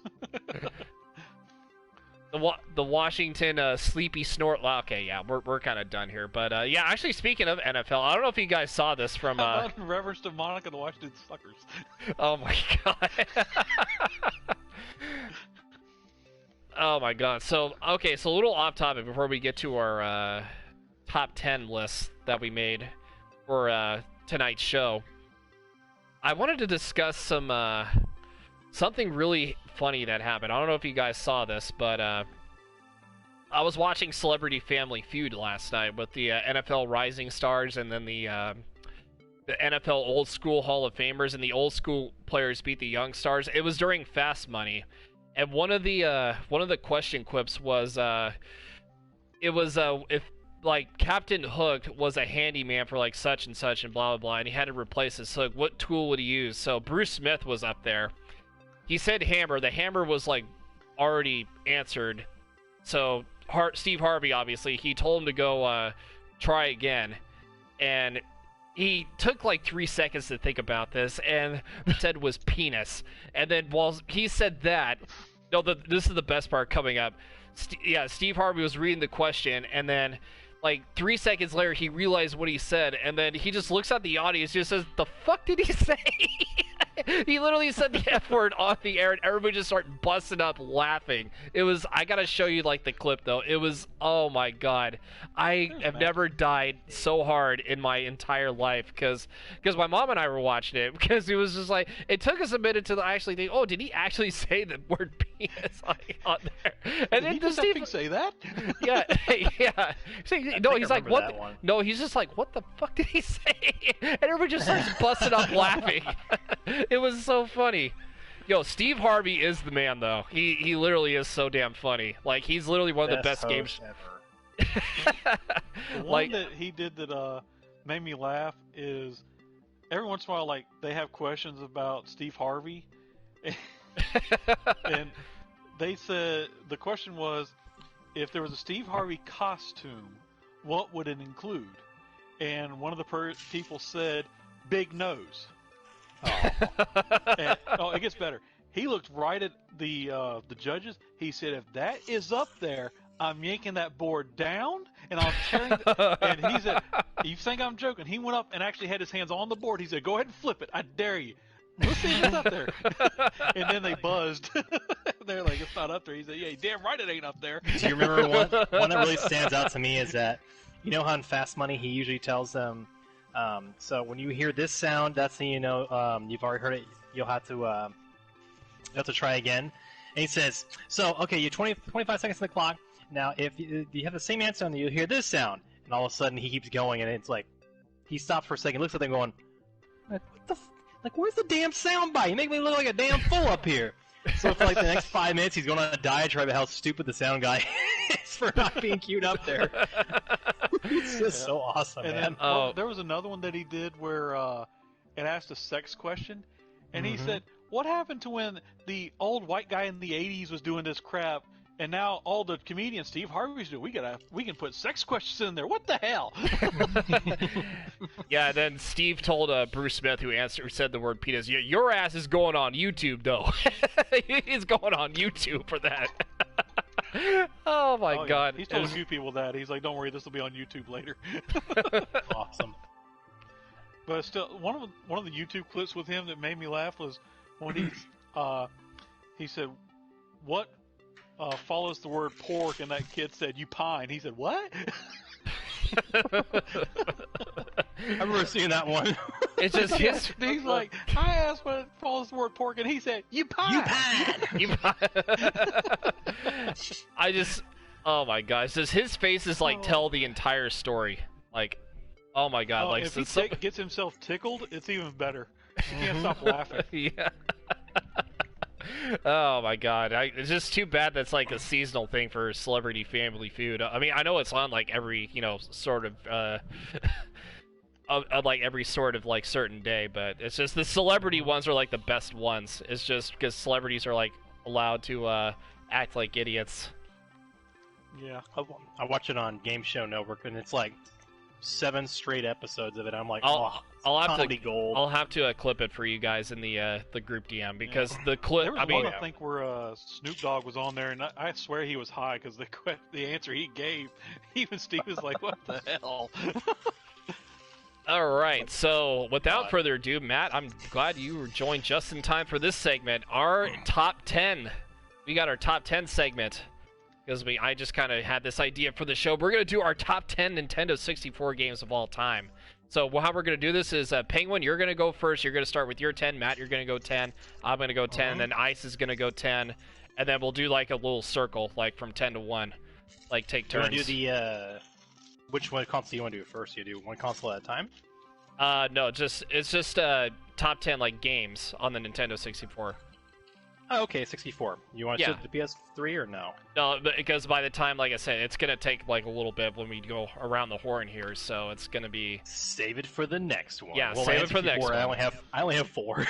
The Washington Sleepy Snort. Okay, yeah, we're kind of done here. But yeah, actually, speaking of NFL, I don't know if you guys saw this from. In reverence to Monica, the Washington Suckers. Oh my God. Oh my god. So, okay, so a little off topic before we get to our top 10 list that we made for tonight's show. I wanted to discuss something really funny that happened. I don't know if you guys saw this, but I was watching Celebrity Family Feud last night with the NFL Rising Stars and then the NFL Old School Hall of Famers, and the old school players beat the young stars. It was during Fast Money. And one of the question quips was, if like Captain Hook was a handyman for like such and such and blah blah blah, and he had to replace his hook, what tool would he use? So Bruce Smith was up there. He said hammer. The hammer was like already answered. So Steve Harvey, obviously, he told him to go try again, and he took like 3 seconds to think about this, and said was penis. And then while he said that, no, this is the best part coming up. Steve Harvey was reading the question, and then like 3 seconds later, he realized what he said, and then he just looks at the audience, just says, "The fuck did he say?" He literally said the F word on the air, and everybody just started busting up laughing. It was, I gotta show you like the clip though. It was, oh my god. I have never died so hard in my entire life because my mom and I were watching it, because it was just like, it took us a minute to actually think, oh, did he actually say the word penis on there? And did then Steve say that? Yeah, yeah. No, he's like, what? No, he's just like, what the fuck did he say? And everybody just starts busting up laughing. It was so funny. Yo, Steve Harvey is the man, though. He literally is so damn funny. Like, he's literally one of the best games ever. The one that he did that made me laugh is every once in a while, like, they have questions about Steve Harvey, and they said the question was, if there was a Steve Harvey costume, what would it include? And one of the people said, big nose. Oh, it gets better. He looked right at the judges. He said, if that is up there, I'm yanking that board down, and I'm tearing and he said, you think I'm joking? He went up and actually had his hands on the board. He said, go ahead and flip it. I dare you. Let's see if it's up there. And then they buzzed. They're like, it's not up there. He said, yeah, damn right it ain't up there. Do you remember one that really stands out to me is that, you know how in Fast Money he usually tells them, so when you hear this sound, that's when you know you've already heard it. You'll have to try again. And he says, so okay, you're 25 seconds on the clock. Now, if you have the same answer, and you'll hear this sound. And all of a sudden, he keeps going, and it's like he stops for a second, looks at them, going, "What the? Like, where's the damn sound bite? You make me look like a damn fool up here." So for like the next 5 minutes, he's going on a diatribe about how stupid the sound guy is for not being queued up there. It's just so awesome, and man. Then, there was another one that he did where it asked a sex question, and he said, what happened to when the old white guy in the 80s was doing this crap, and now all the comedians Steve Harvey's doing, we can put sex questions in there. What the hell? Yeah, and then Steve told Bruce Smith, who said the word penis, your ass is going on YouTube, though. He's going on YouTube for that. Oh my god. Yeah. He's told a few people that. He's like, don't worry, this will be on YouTube later. Awesome. But still, one of the YouTube clips with him that made me laugh was when he said, what follows the word pork, and that kid said, you pine. He said, what? I remember seeing that one. It's just his. He's like, I asked what follows the word pork, and he said, you pine. You pine. You pine. I just, oh my gosh, does his faces like tell the entire story? Like, oh my god, like if he gets himself tickled, it's even better. He can't stop laughing. Yeah. Oh my god, it's just too bad that's like a seasonal thing for Celebrity Family Feud. I mean, I know it's on like every, sort of like every sort of like certain day, but it's just the celebrity ones are like the best ones. It's just because celebrities are like allowed to act like idiots. Yeah, I watch it on Game Show Network, and it's like 7 straight episodes of it. I'm like, I'll have to gold. I'll have to clip it for you guys in the group DM, because the clip. There was one I think where Snoop Dogg was on there, and I swear he was high because the answer he gave, even Steve was like, "What the hell?" All right, so without further ado, Matt, I'm glad you joined just in time for this segment. Our top 10 we got our top 10 segment. Because I just kind of had this idea for the show. We're going to do our top 10 Nintendo 64 games of all time. So how we're going to do this is, Penguin, you're going to go first. You're going to start with your 10. Matt, you're going to go 10. I'm going to go 10. And then Ice is going to go 10. And then we'll do like a little circle, like from 10 to 1. Like take turns. You want to do the, which one console do you want to do first? You do one console at a time? No, it's just top 10 like games on the Nintendo 64. Oh, okay, 64. You want to do the PS3 or no? No, because by the time, like I said, it's going to take like a little bit when we go around the horn here, so it's going to be... Save it for the next one. Yeah, save it for the next one. I only have 4,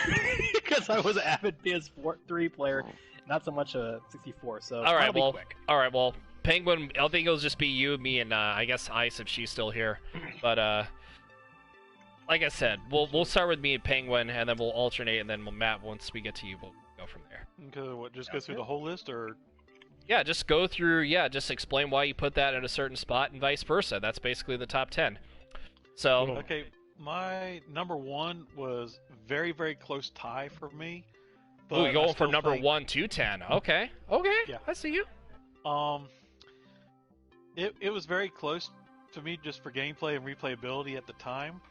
because I was an avid PS3 player, not so much a 64, so Alright, be quick. Alright, Penguin, I think it'll just be you, me, and I guess Ice if she's still here. But, like I said, we'll start with me and Penguin, and then we'll alternate, and then Matt, once we get to you, we'll go from there. Okay, what, just go through the whole list, or...? Yeah, just go through, just explain why you put that at a certain spot, and vice versa. That's basically the top 10. So... Okay, my number 1 was very, very close tie for me. Oh, you're going for number 1 to 10. Okay, yeah. I see you. It was very close to me just for gameplay and replayability at the time,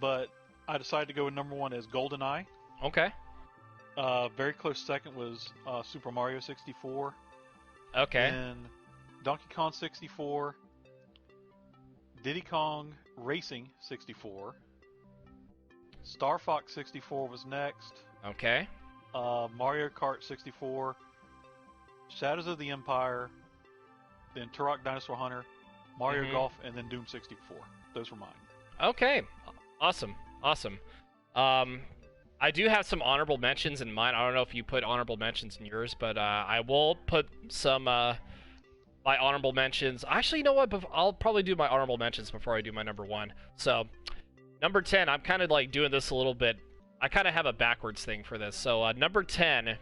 but I decided to go with number 1 as Goldeneye. Okay. Very close second was Super Mario 64. Okay. And Donkey Kong 64, Diddy Kong Racing 64, Star Fox 64 was next. Okay. Mario Kart 64, Shadows of the Empire, then Turok Dinosaur Hunter, Mario Golf, and then Doom 64. Those were mine. Okay. Awesome. I do have some honorable mentions in mine. I don't know if you put honorable mentions in yours, but I will put some my honorable mentions. Actually, you know what? I'll probably do my honorable mentions before I do my number 1. So, number 10, I'm kind of like doing this a little bit. I kind of have a backwards thing for this. So, number 10,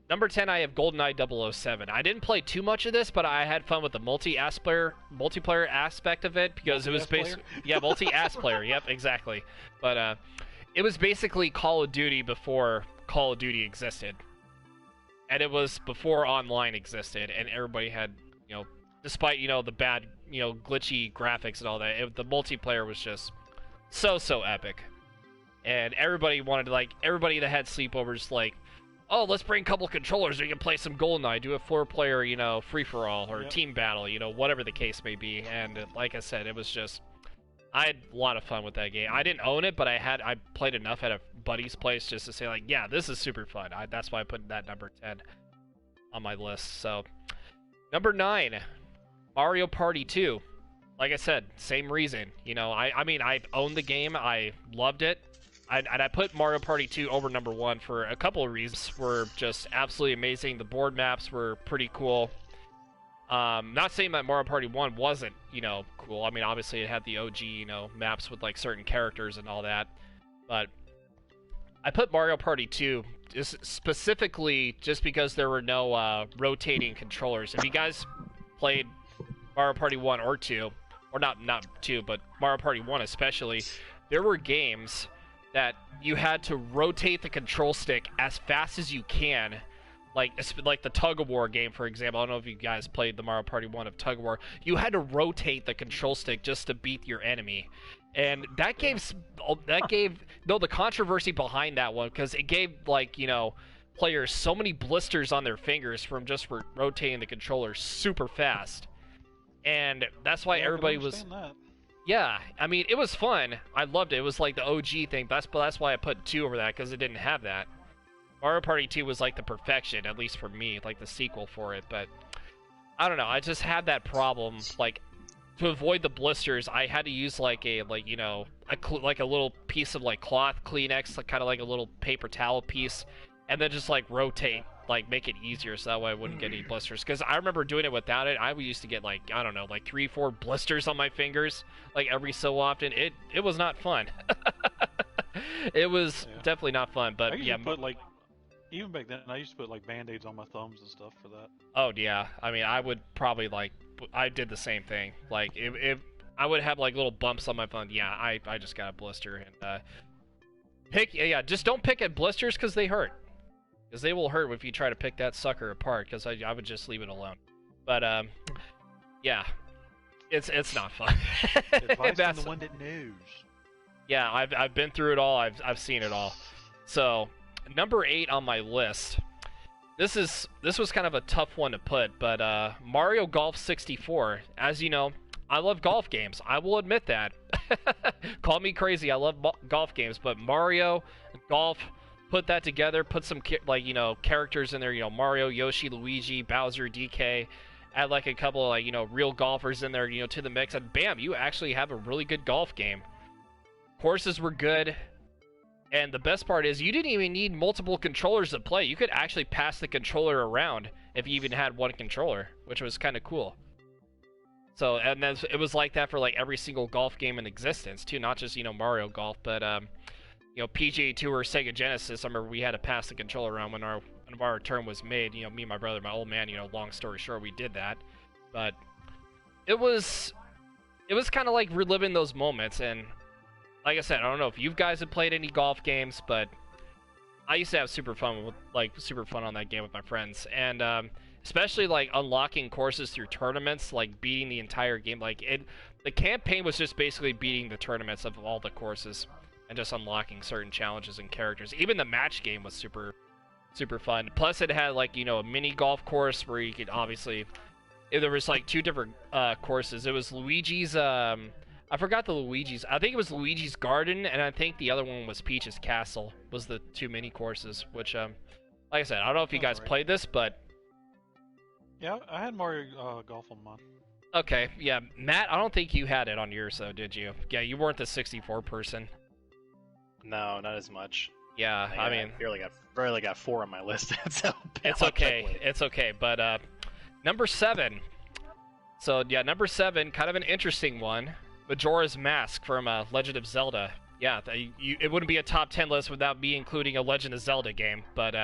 I have GoldenEye 007. I didn't play too much of this, but I had fun with the multiplayer aspect of it because it was basically multi-ass player. Yep, exactly. But it was basically Call of Duty before Call of Duty existed, and it was before online existed, and everybody had, despite the bad, glitchy graphics and all that, the multiplayer was just so epic, and everybody wanted to everybody that had sleepovers oh, let's bring a couple controllers. We can play some GoldenEye, do a 4-player, free-for-all or team battle, whatever the case may be. And like I said, it was just, I had a lot of fun with that game. I didn't own it, but I played enough at a buddy's place just to say yeah, this is super fun. That's why I put that number 10 on my list. So, number 9, Mario Party 2. Like I said, same reason. I mean, I owned the game. I loved it. And I put Mario Party 2 over number 1 for a couple of reasons. Were just absolutely amazing. The board maps were pretty cool. Not saying that Mario Party 1 wasn't, cool. I mean, obviously it had the OG, maps with certain characters and all that. But I put Mario Party 2 specifically just because there were no rotating controllers. If you guys played Mario Party 1 or 2, or not 2, but Mario Party 1 especially, there were games that you had to rotate the control stick as fast as you can, like the Tug of War game, for example. I don't know if you guys played the Mario Party 1 of Tug of War. You had to rotate the control stick just to beat your enemy, and that gave the controversy behind that one, because it gave players so many blisters on their fingers from just rotating the controller super fast, and that's why everybody was. Yeah, I mean, it was fun. I loved it. It was like the OG thing. That's why I put 2 over that, because it didn't have that. Mario Party 2 was like the perfection, at least for me, like the sequel for it. But I don't know. I just had that problem. To avoid the blisters, I had to use a little piece of cloth Kleenex, kind of like a little paper towel piece, and then just rotate. Make it easier so that way I wouldn't get any blisters. Because I remember doing it without it. I used to get 3-4 blisters on my fingers every so often. It was not fun. It was definitely not fun. But yeah, even back then I used to put band-aids on my thumbs and stuff for that. Oh yeah, I mean I would probably I did the same thing. If I would have little bumps on my thumb. Yeah, I just got a blister. And just don't pick at blisters because they hurt. because they will hurt if you try to pick that sucker apart, because I would just leave it alone. But, yeah. It's not fun. Advice from the one that knows. Yeah, I've been through it all. I've seen it all. So, number 8 on my list. This was kind of a tough one to put, but Mario Golf 64. As you know, I love golf games. I will admit that. Call me crazy. I love golf games, but Mario Golf, put that together. Put some characters in there. Mario, Yoshi, Luigi, Bowser, DK. Add like a couple of real golfers in there. To the mix, and bam, you actually have a really good golf game. Courses were good. And the best part is, you didn't even need multiple controllers to play. You could actually pass the controller around if you even had one controller, which was kind of cool. So, and then it was like that for like every single golf game in existence, too. Not just, Mario Golf, but, PGA Tour, Sega Genesis. I remember we had to pass the controller around when our turn was made. Me and my brother, my old man, long story short, we did that. But it was kind of like reliving those moments, and like I said, I don't know if you guys have played any golf games, but I used to have super fun on that game with my friends, and especially like unlocking courses through tournaments, like beating the entire game. The campaign was just basically beating the tournaments of all the courses and just unlocking certain challenges and characters. Even the match game was super fun. Plus, it had a mini golf course where you could obviously. There was like 2 different courses. It was Luigi's. I forgot the Luigi's. I think it was Luigi's Garden, and I think the other one was Peach's Castle, was the 2 mini courses, which, like I said, I don't know if you guys played this, but... Yeah, I had Mario Golf on mine. Okay, yeah. Matt, I don't think you had it on yours, though, did you? Yeah, you weren't the 64 person. No, not as much. Yeah, I mean... I barely got 4 on my list. It's okay, it's okay, but, number 7. So, yeah, number 7, kind of an interesting one. Majora's Mask from Legend of Zelda. Yeah, it wouldn't be a top 10 list without me including a Legend of Zelda game. But,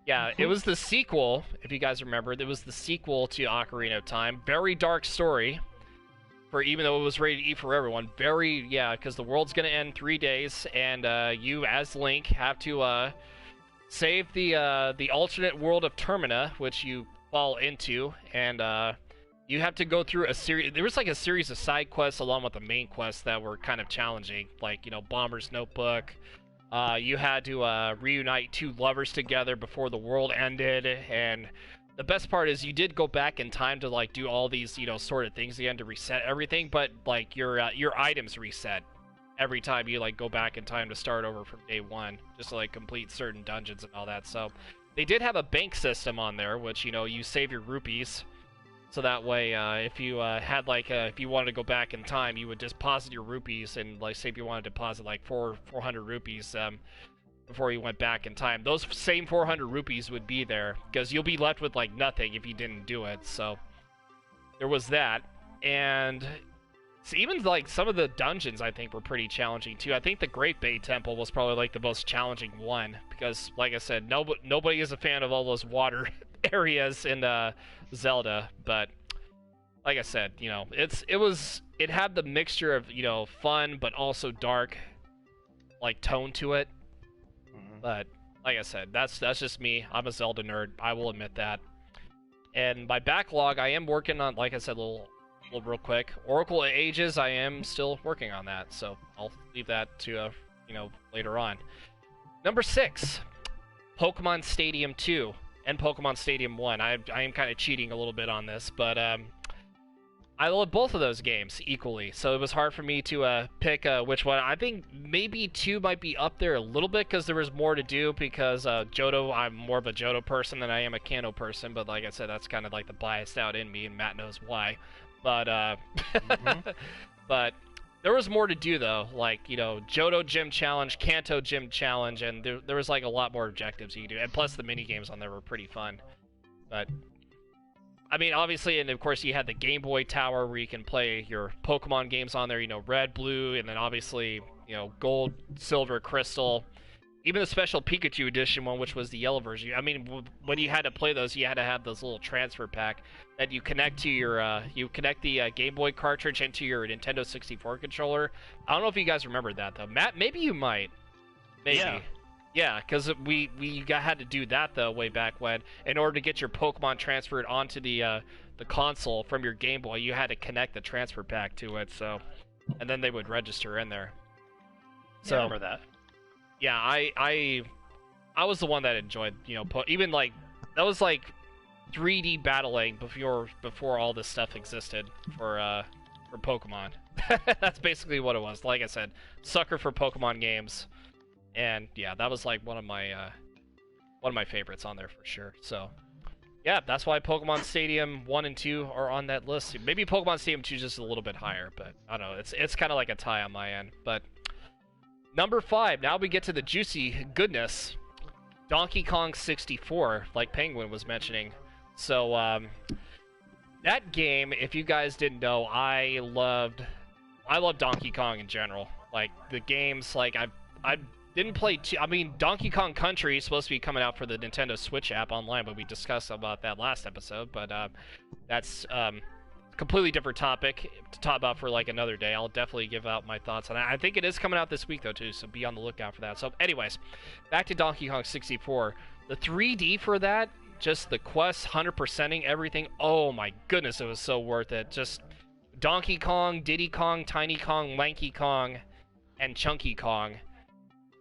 yeah, it was the sequel, if you guys remember. It was the sequel to Ocarina of Time. Very dark story, even though it was rated E for everyone. Because the world's going to end in 3 days, and you, as Link, have to save the alternate world of Termina, which you fall into, and... you have to go through a series. There was like a series of side quests along with the main quests that were kind of challenging, like Bomber's Notebook. You had to reunite 2 lovers together before the world ended, and the best part is you did go back in time to do all these sort of things again to reset everything, but your items reset every time you go back in time to start over from day 1, just to complete certain dungeons and all that. So they did have a bank system on there, which you save your rupees. So that way, if you had if you wanted to go back in time, you would deposit your rupees, and say if you wanted to deposit 400 rupees before you went back in time, those same 400 rupees would be there, because you'll be left with nothing if you didn't do it. So there was that, and even some of the dungeons I think were pretty challenging too. I think the Great Bay Temple was probably the most challenging one, because like I said, nobody is a fan of all those water areas in Zelda, but like I said, it had the mixture of fun but also dark tone to it. But like I said, that's just me. I'm a Zelda nerd, I will admit that. And my backlog, I am working on, like I said, a little real quick, Oracle of Ages. I am still working on that, so I'll leave that to later on. Number 6, Pokemon Stadium 2 and Pokemon Stadium 1. I am kind of cheating a little bit on this, but I love both of those games equally, so it was hard for me to pick which one. I think maybe 2 might be up there a little bit, because there was more to do, because Johto, I'm more of a Johto person than I am a Kanto person, but like I said, that's kind of the biased out in me, and Matt knows why. But, but there was more to do, though, Johto Gym Challenge, Kanto Gym Challenge, and there was, a lot more objectives you could do, and plus the mini-games on there were pretty fun. But, I mean, obviously, and of course you had the Game Boy Tower where you can play your Pokemon games on there, Red, Blue, and then obviously, Gold, Silver, Crystal. Even the special Pikachu edition one, which was the yellow version. I mean, when you had to play those, you had to have those little transfer pack that you connect to your, the Game Boy cartridge into your Nintendo 64 controller. I don't know if you guys remember that, though. Matt, maybe you might. Maybe. Yeah, because had to do that though way back when, in order to get your Pokemon transferred onto the console from your Game Boy, you had to connect the transfer pack to it. So, and then they would register in there. So I remember that. Yeah, I was the one that enjoyed, even like that was like 3D battling before all this stuff existed for Pokemon. That's basically what it was. Like I said, sucker for Pokemon games. And yeah, that was like one of my favorites on there for sure. So yeah, that's why Pokemon Stadium 1 and 2 are on that list. Maybe Pokemon Stadium 2 is just a little bit higher, but I don't know. It's kind of like a tie on my end. But number 5, now we get to the juicy goodness. Donkey Kong 64, like Penguin was mentioning. So that game, if you guys didn't know, I love Donkey Kong in general. Like the games, like I didn't play Donkey Kong Country is supposed to be coming out for the Nintendo Switch app online, but we discussed about that last episode. But that's completely different topic to talk about for like another day. I'll definitely give out my thoughts on that. I think it is coming out this week though too, so be on the lookout for that. So anyways, back to Donkey Kong 64. The 3D for that, just the quests, 100%ing everything. Oh my goodness, it was so worth it. Just Donkey Kong, Diddy Kong, Tiny Kong, Lanky Kong, and Chunky Kong.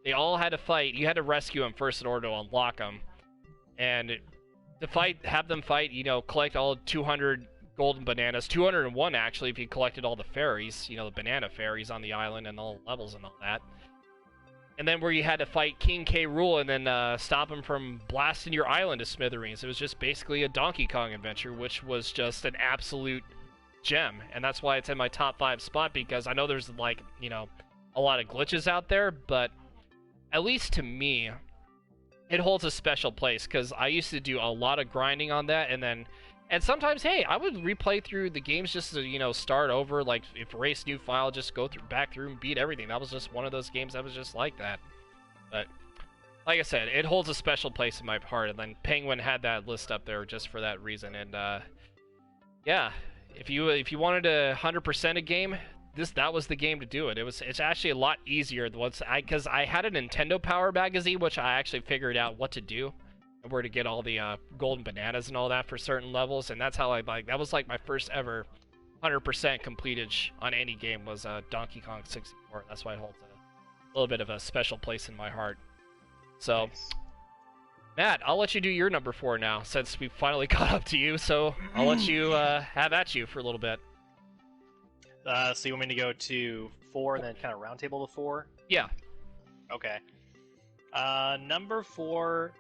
They all had to fight. You had to rescue them first in order to unlock them. And to have them fight, collect all 200 golden bananas. 201 actually, if you collected all the fairies, the banana fairies on the island and all the levels and all that. And then where you had to fight King K. Rool and then stop him from blasting your island to smithereens. It was just basically a Donkey Kong adventure, which was just an absolute gem. And that's why it's in my top 5 spot, because I know there's like, a lot of glitches out there, but at least to me, it holds a special place, because I used to do a lot of grinding on that, and sometimes, hey, I would replay through the games just to, start over, like, if erase new file, just go back through and beat everything. That was just one of those games that was just like that. But, like I said, it holds a special place in my heart, and then Penguin had that list up there just for that reason, and, yeah, if you wanted to 100% a game, that was the game to do it. It's actually a lot easier because I had a Nintendo Power magazine, which I actually figured out what to do and where to get all the golden bananas and all that for certain levels, and that's how that was like my first ever 100% completed on any game was Donkey Kong 64. That's why it holds a little bit of a special place in my heart. So, nice. Matt, I'll let you do your number 4 now, since we finally caught up to you. So I'll let you have at you for a little bit. So you want me to go to 4 and then kind of roundtable the 4? Yeah. Okay. Number 4,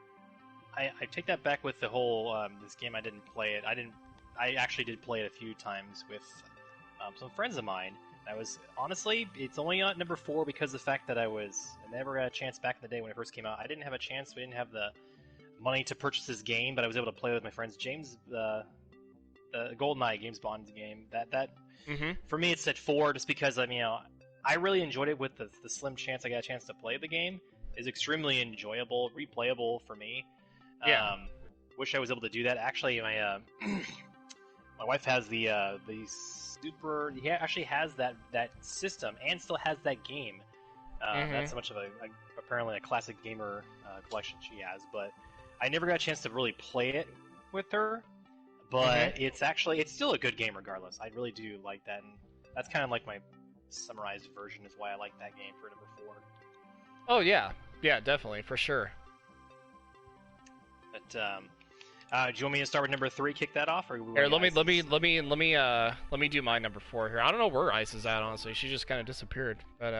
I take that back with the whole this game. I didn't play it. I actually did play it a few times with some friends of mine. Honestly, it's only at number 4 because of the fact that I never got a chance back in the day when it first came out. I didn't have a chance. We didn't have the money to purchase this game, but I was able to play with my friends. James, the Goldeneye James Bond game. Mm-hmm. For me, it's at 4 just because I really enjoyed it with the slim chance I got a chance to play the game. It's extremely enjoyable, replayable for me. Yeah. Wish I was able to do that. Actually, my my wife has the Super. He actually has that system and still has that game. That's so much of apparently a classic gamer collection she has. But I never got a chance to really play it with her. But it's still a good game regardless. I really do like that, and that's kind of like my summarized version is why I like that game for number 4. Oh yeah, definitely for sure. But do you want me to start with number 3? Kick that off, or here? Let me do my number 4 here. I don't know where Ice is at, honestly. She just kind of disappeared, but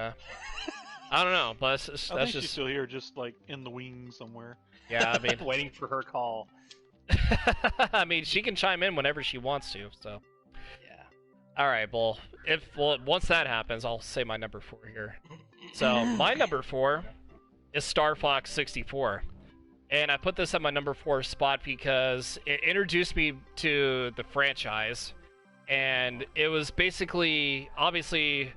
I don't know. But that's I think just she's still here, just like in the wings somewhere. Yeah, I mean, waiting for her call. I mean, she can chime in whenever she wants to, so. Yeah. Alright, well, once that happens, I'll say my number 4 here. So, my number 4 is Star Fox 64. And I put this at my number 4 spot because it introduced me to the franchise. And it was basically, obviously,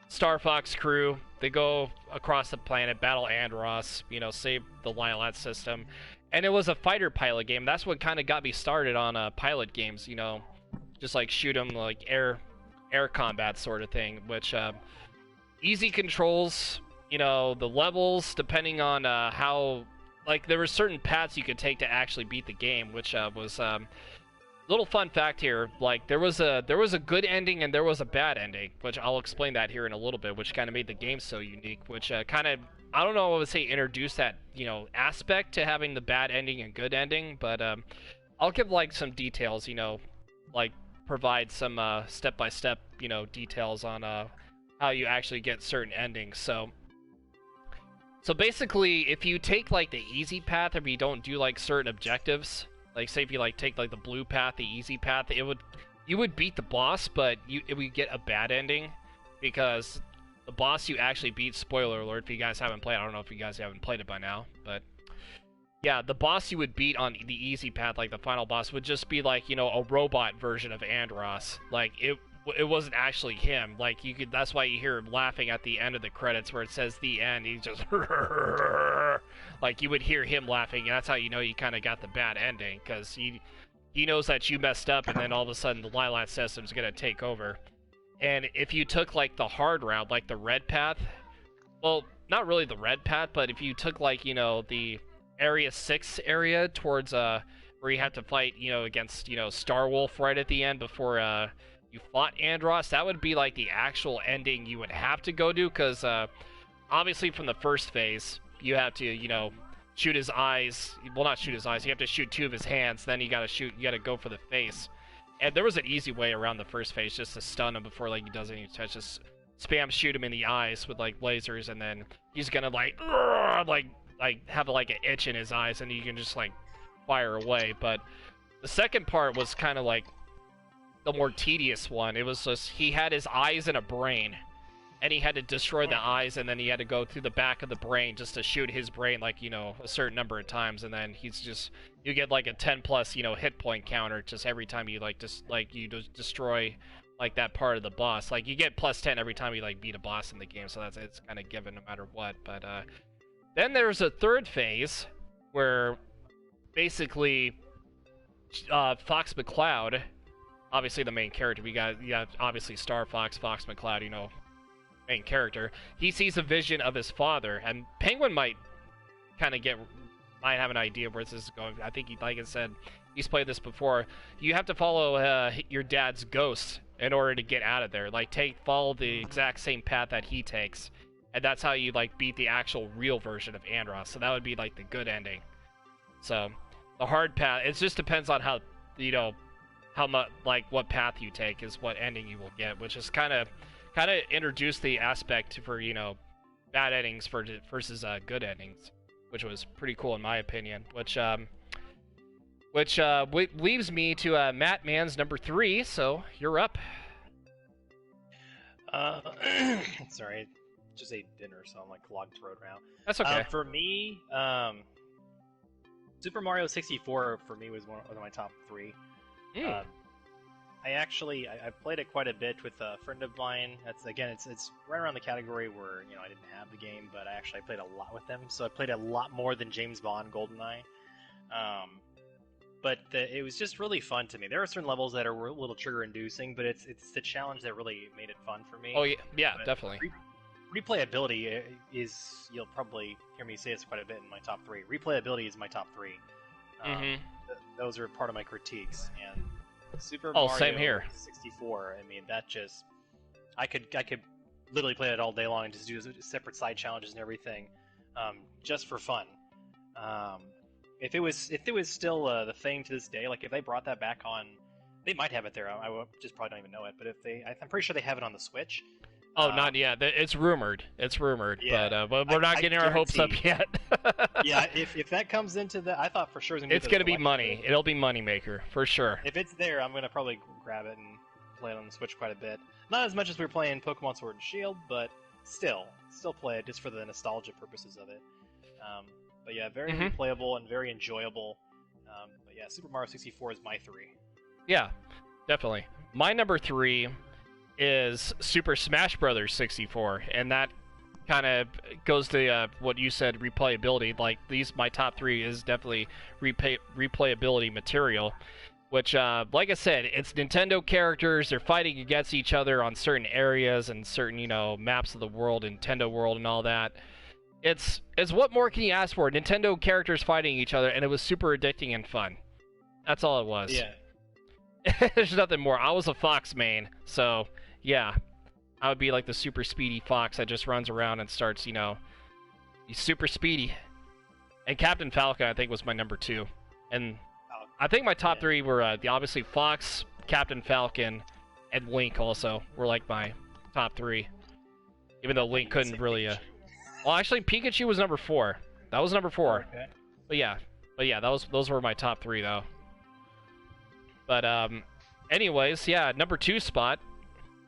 Star Fox crew. They go across the planet, battle Andross, save the Lylat system. And it was a fighter pilot game. That's what kind of got me started on pilot games, just like shoot 'em, like air combat sort of thing, which easy controls, the levels, depending on how, like, there were certain paths you could take to actually beat the game, which was little fun fact here. Like, there was a good ending and there was a bad ending, which I'll explain that here in a little bit, which kind of made the game so unique, which kind of, I don't know, I would say introduced that aspect to having the bad ending and good ending, but I'll give like some details, like provide some step-by-step details on how you actually get certain endings. So basically, if you take like the easy path, if you don't do like certain objectives, like say if you like take like the blue path, the easy path, you would beat the boss, but it would get a bad ending, because the boss you actually beat, spoiler alert if you guys haven't played, I don't know if you guys haven't played it by now, but yeah, the boss you would beat on the easy path, like the final boss, would just be like, a robot version of Andross. Like, it wasn't actually him. Like, that's why you hear him laughing at the end of the credits where it says the end. He's just like, you would hear him laughing, and that's how you know you kind of got the bad ending, because he knows that you messed up, and then all of a sudden the Lilat system's gonna take over. And if you took like the hard route, like the red path, well, not really the red path, but if you took like the Area 6 area towards where you have to fight against Starwolf right at the end before you fought Andross, that would be like the actual ending you would have to go to, because obviously from the first phase you have to shoot his eyes, well, not shoot his eyes, you have to shoot two of his hands, then you gotta go for the face. And there was an easy way around the first phase, just to stun him before like he does any touch, just spam shoot him in the eyes with like lasers, and then he's gonna like have like an itch in his eyes, and you can just like fire away. But the second part was kind of like the more tedious one. It was just, he had his eyes in a brain, and he had to destroy the eyes, and then he had to go through the back of the brain just to shoot his brain like a certain number of times, and then you get like a 10 plus hit point counter just every time you destroy like that part of the boss. Like, you get plus 10 every time you like beat a boss in the game, so it's kind of given no matter what. But then there's a third phase where basically Fox McCloud, obviously the main character, we got obviously Star Fox, Fox McCloud, main character. He sees a vision of his father, and Penguin might have an idea where this is going. I think like I said, he's played this before. You have to follow your dad's ghost in order to get out of there. Like, follow the exact same path that he takes. And that's how you like beat the actual real version of Andross. So that would be like the good ending. So the hard path, it just depends on how how much, like, what path you take is what ending you will get, which is kind of introduced the aspect for bad endings versus good endings, which was pretty cool in my opinion. Which leaves me to Matt Mann's number 3. So you're up. Sorry. Just ate dinner, so I'm like clogged throat now. That's okay. For me, Super Mario 64 for me was one of my top 3. I played it quite a bit with a friend of mine. It's right around the category where I didn't have the game, but I actually played a lot with them. So I played a lot more than James Bond Goldeneye. But it was just really fun to me. There are certain levels that are a little trigger-inducing, but it's the challenge that really made it fun for me. Oh yeah, definitely. Replayability is, you'll probably hear me say this quite a bit in my top 3. Replayability is my top 3. Those are part of my critiques. And Super Mario same here. 64, I mean, that just... I could literally play it all day long and just do separate side challenges and everything, just for fun. If it was still the thing to this day, like if they brought that back on, they might have it there. I just probably don't even know it, but I'm pretty sure they have it on the Switch. Oh, not yet. It's rumored. Yeah, but we're not getting our hopes up yet. Yeah, if that comes into the, I thought for sure it's going to be money. It'll be moneymaker for sure. If it's there, I'm going to probably grab it and play it on the Switch quite a bit. Not as much as we were playing Pokemon Sword and Shield, but still play it just for the nostalgia purposes of it. But yeah, very replayable and very enjoyable. But yeah, Super Mario 64 is my 3. Yeah, definitely. My number 3 is Super Smash Bros. 64, and that kind of goes to what you said, replayability. Like, my top 3 is definitely replayability material, which, like I said, it's Nintendo characters. They're fighting against each other on certain areas and certain, maps of the world, Nintendo World and all that. It's what more can you ask for? Nintendo characters fighting each other, and it was super addicting and fun. That's all it was. Yeah. There's nothing more. I was a Fox main, so, yeah. I would be like the super speedy fox that just runs around and starts, he's super speedy. And Captain Falcon, I think, was my number 2. And I think my top 3 were obviously Fox, Captain Falcon, and Link also were like my top 3. Even though Link couldn't really... Well, actually, Pikachu was number 4. That was number 4. Okay. But yeah, those were my top 3, though. But, anyways, yeah, number 2 spot.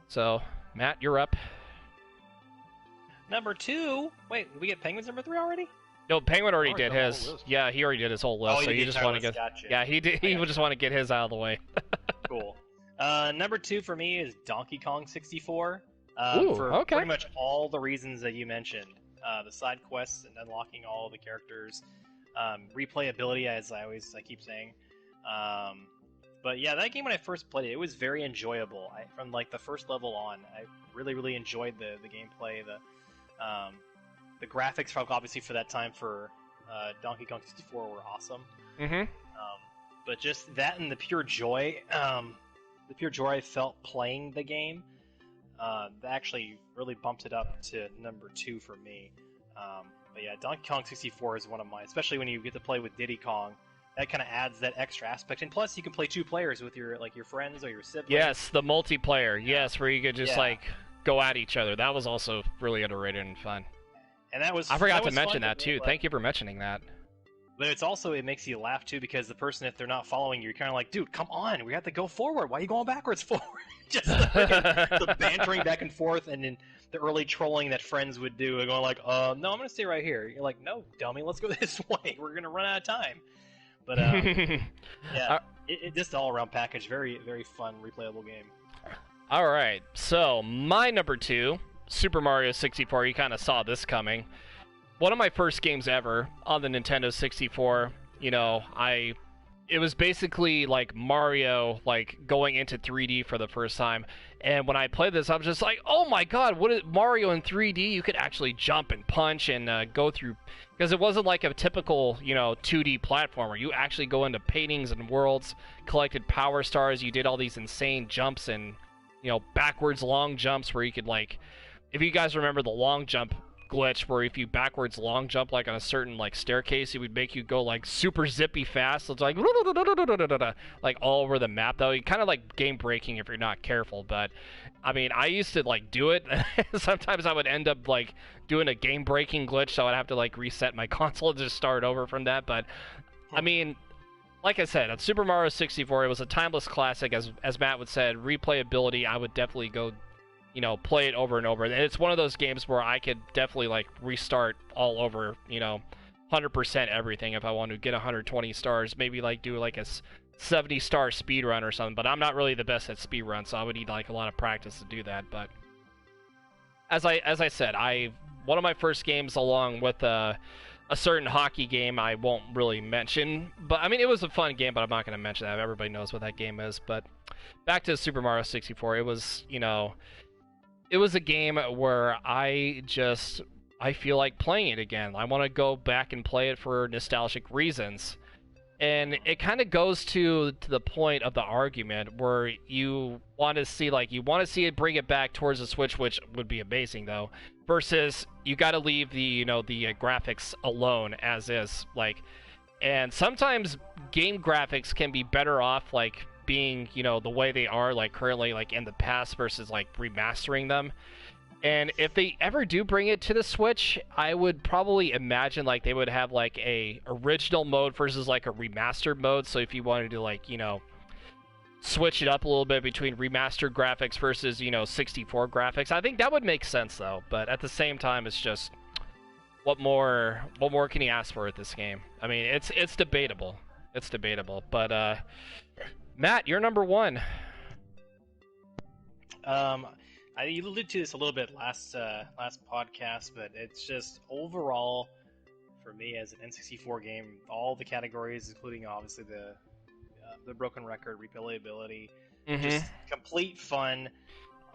So, Matt, you're up. Number 2? Wait, did we get Penguin's number 3 already? No, Penguin already did his. Yeah, he already did his whole list. Oh, so you just want to get. Gotcha. Yeah, he did. He would just want to get his out of the way. Cool. Number 2 for me is Donkey Kong 64. Okay. Pretty much all the reasons that you mentioned. The side quests and unlocking all the characters. Replayability, as I keep saying. But yeah, that game when I first played it, it was very enjoyable. From like the first level on, I really enjoyed the gameplay. The graphics, obviously for that time for Donkey Kong 64 were awesome. Mm-hmm. But just that and the pure joy I felt playing the game, that actually really bumped it up to number 2 for me. But yeah, Donkey Kong 64 is one of mine, especially when you get to play with Diddy Kong. That kind of adds that extra aspect, and plus you can play 2 players with your friends or your siblings. Yes, the multiplayer. Yes, where you could just go at each other. That was also really underrated and fun. And I forgot to mention that too. Thank you for mentioning that. But it makes you laugh too, because the person, if they're not following you, you're kind of like, dude, come on, we have to go forward. Why are you going backwards forward? Just the bantering back and forth, and then the early trolling that friends would do, and going like, no, I'm gonna stay right here. You're like, no, dummy, let's go this way. We're gonna run out of time. But yeah, it just all around package, very fun, replayable game. All right, so my number 2, Super Mario 64. You kind of saw this coming. One of my first games ever on the Nintendo 64. It was basically like Mario, like going into 3D for the first time. And when I played this, I was just like, oh my god, what is Mario in 3D? You could actually jump and punch and go through, because it wasn't like a typical, 2D platformer. You actually go into paintings and worlds, collected power stars, you did all these insane jumps and, backwards long jumps where you could, like, if you guys remember the long jump glitch, where if you backwards long jump like on a certain like staircase, it would make you go like super zippy fast. So it's like like all over the map, though. Kind of like game breaking if you're not careful. But I mean, I used to like do it. Sometimes I would end up like doing a game breaking glitch, so I'd have to like reset my console and just start over from that. But I mean, like I said, on Super Mario 64, it was a timeless classic. As Matt would said, replayability, I would definitely go play it over and over. And it's one of those games where I could definitely like restart all over, 100% everything if I want to get 120 stars, maybe like do like a 70-star speed run or something. But I'm not really the best at speed runs, so I would need like a lot of practice to do that. But as I said, one of my first games, along with a certain hockey game I won't really mention, but I mean, it was a fun game, but I'm not going to mention that. Everybody knows what that game is. But back to Super Mario 64, it was, it was a game where I feel like playing it again. I want to go back and play it for nostalgic reasons. And it kind of goes to the point of the argument where you want to see it bring it back towards the Switch, which would be amazing though, versus you got to leave the graphics alone as is, like, and sometimes game graphics can be better off like being, the way they are like currently, like in the past, versus like remastering them. And if they ever do bring it to the Switch, I would probably imagine like they would have like a original mode versus like a remastered mode. So if you wanted to like, switch it up a little bit between remastered graphics versus, 64 graphics, I think that would make sense though. But at the same time, it's just, what more can you ask for at this game? I mean, it's debatable. It's debatable. But Matt, you're number 1. I alluded to this a little bit last podcast, but it's just overall, for me as an N64 game, all the categories, including obviously the the broken record, replayability, Mm-hmm. just complete fun.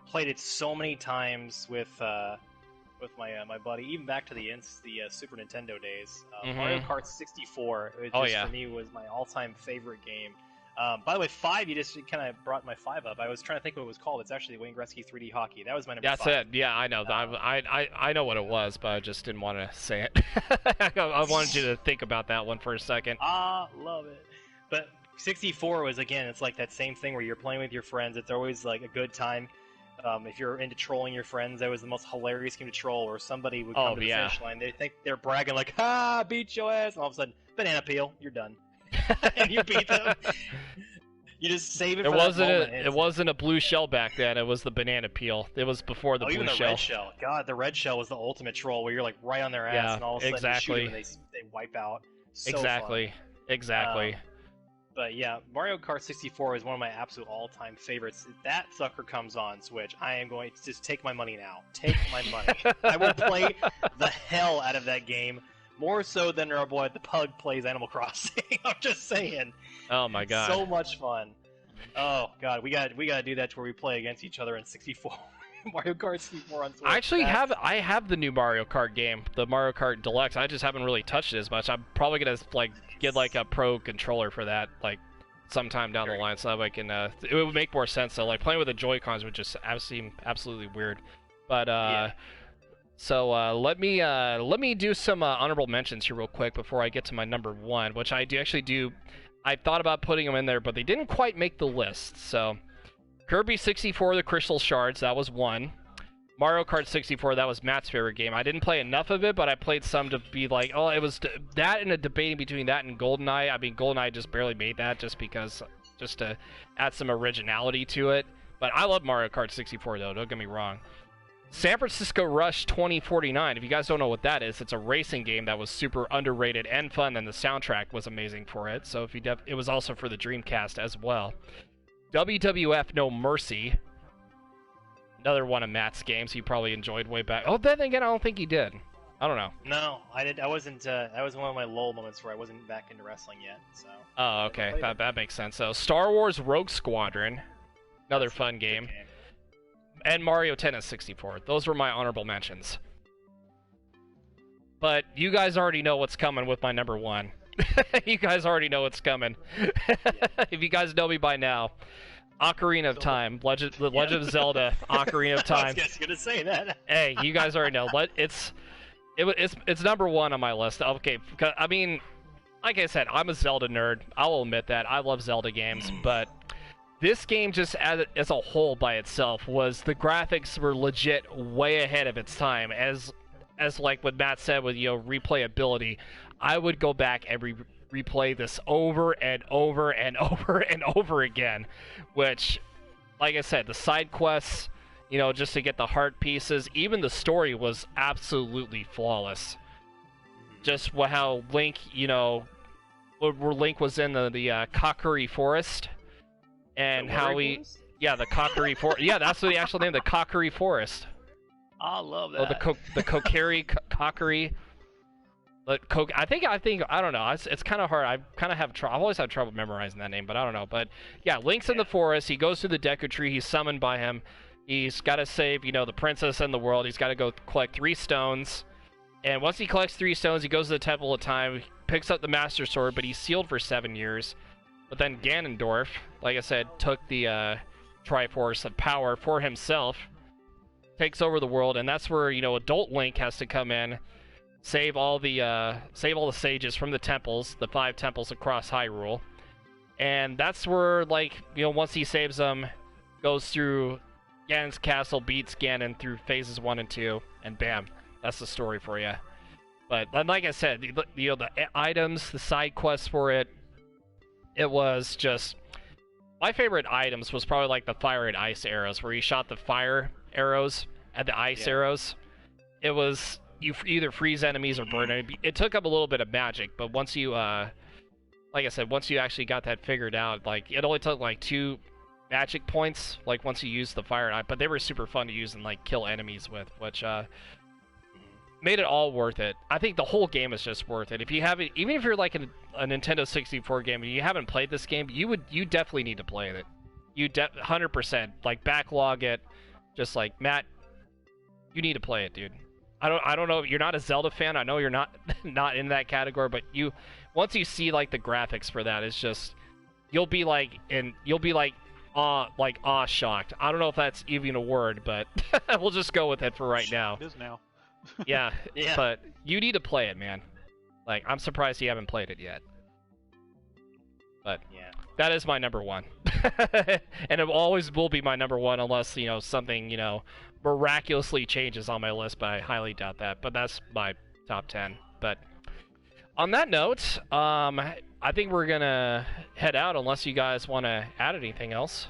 Played it so many times with my buddy, even back to the Super Nintendo days. Mario Kart 64, for me was my all-time favorite game. By the way, 5, you just kind of brought my 5 up. I was trying to think what it was called. It's actually Wayne Gretzky 3D Hockey. That was my number 5. That's it. Yeah, I know. I know what it was, but I just didn't want to say it. I wanted you to think about that one for a second. Love it. But 64 was, again, it's like that same thing where you're playing with your friends. It's always like a good time. If you're into trolling your friends, that was the most hilarious game to troll, where somebody would come to the finish line. They think they're bragging like, beat your ass, and all of a sudden, banana peel, you're done. And you beat them. You just save it for that moment. It wasn't a blue shell back then, it was the banana peel. It was before the blue even the shell. Red shell. God, the red shell was the ultimate troll, where you're like right on their ass, and all of a sudden you shoot them and they wipe out. So Exactly. But yeah, Mario Kart 64 is one of my absolute all-time favorites. If that sucker comes on Switch, I am going to just take my money now. Take my money. I will play the hell out of that game, more so than our boy the Pug plays Animal Crossing. I'm just saying. Oh my god. So much fun. Oh god, we got to do that to where we play against each other in 64. Mario Kart 64 on Switch. I actually have the new Mario Kart game, the Mario Kart Deluxe. I just haven't really touched it as much. I'm probably gonna get a pro controller for that sometime down the line, so that I can. It would make more sense. So playing with the Joy-Cons would just seem absolutely weird. But so let me do some honorable mentions here real quick before I get to my number 1, which I do. I thought about putting them in there, but they didn't quite make the list. So Kirby 64, the Crystal Shards, that was 1. Mario Kart 64, that was Matt's favorite game. I didn't play enough of it, but I played some to be like, it was that and a debating between that and Goldeneye. I mean, Goldeneye just barely made that just to add some originality to it. But I love Mario Kart 64, though, don't get me wrong. San Francisco Rush 2049, if you guys don't know what that is, it's a racing game that was super underrated and fun, and the soundtrack was amazing for it. So it was also for the Dreamcast as well. WWF No Mercy, another one of Matt's games he probably enjoyed way back. Oh, then again, I don't think he did. I don't know. No, I did. I wasn't. That was one of my lull moments where I wasn't back into wrestling yet. So. Oh, okay, that makes sense. So, Star Wars Rogue Squadron, another fun game, and Mario Tennis 64. Those were my honorable mentions. But you guys already know what's coming with my number 1. You guys already know what's coming. If you guys know me by now. Ocarina of Time, The Legend of Zelda, Ocarina of Time. I was gonna say that. Hey, you guys already know. It's number 1 on my list. Okay, I mean, like I said, I'm a Zelda nerd. I'll admit that. I love Zelda games, but this game just as a whole by itself the graphics were legit way ahead of its time. As like what Matt said with replayability, I would go back and replay this over and over and over and over again, which, like I said, the side quests, just to get the heart pieces, even the story was absolutely flawless. Just how Link, where Link was in the Kakuri Forest, and how the Kakuri Forest, that's the actual name, the Kakuri Forest. I love that. Oh, the Kokiri Kakuri. I think I don't know. It's kind of hard. I've always had trouble memorizing that name, but I don't know. But yeah, Link's in the forest. He goes through the Deku Tree. He's summoned by him. He's got to save, the princess and the world. He's got to go collect 3 stones. And once he collects 3 stones, he goes to the Temple of Time, picks up the Master Sword, but he's sealed for 7 years. But then Ganondorf, like I said, took the Triforce of Power for himself, takes over the world, and that's where adult Link has to come in. Save all the sages from the temples, the 5 temples across Hyrule, and that's where once he saves them, goes through Ganon's castle, beats Ganon through phases 1 and 2, and bam, that's the story for you. But like I said, the items, the side quests for it was just my favorite items was probably the fire and ice arrows, where you shot the fire arrows at the ice arrows. It was. You either freeze enemies or burn enemies. It took up a little bit of magic, but once you, like I said, once you actually got that figured out, it only took 2 magic points, once you used the fire. But they were super fun to use and kill enemies with, which, made it all worth it. I think the whole game is just worth it. If you haven't, even if you're like a Nintendo 64 game and you haven't played this game, you definitely need to play it. 100%, like, backlog it. Just like, Matt, you need to play it, dude. I don't know, you're not a Zelda fan. I know you're not in that category, but once you see like the graphics for that, it's just you'll be awe shocked. I don't know if that's even a word, but we'll just go with it for right now. It is now. Yeah, but you need to play it, man. Like, I'm surprised you haven't played it yet. But yeah, that is my number one. And it always will be my number one unless, something, miraculously changes on my list, but I highly doubt that. But that's my top 10. But on that note, I think we're going to head out unless you guys want to add anything else.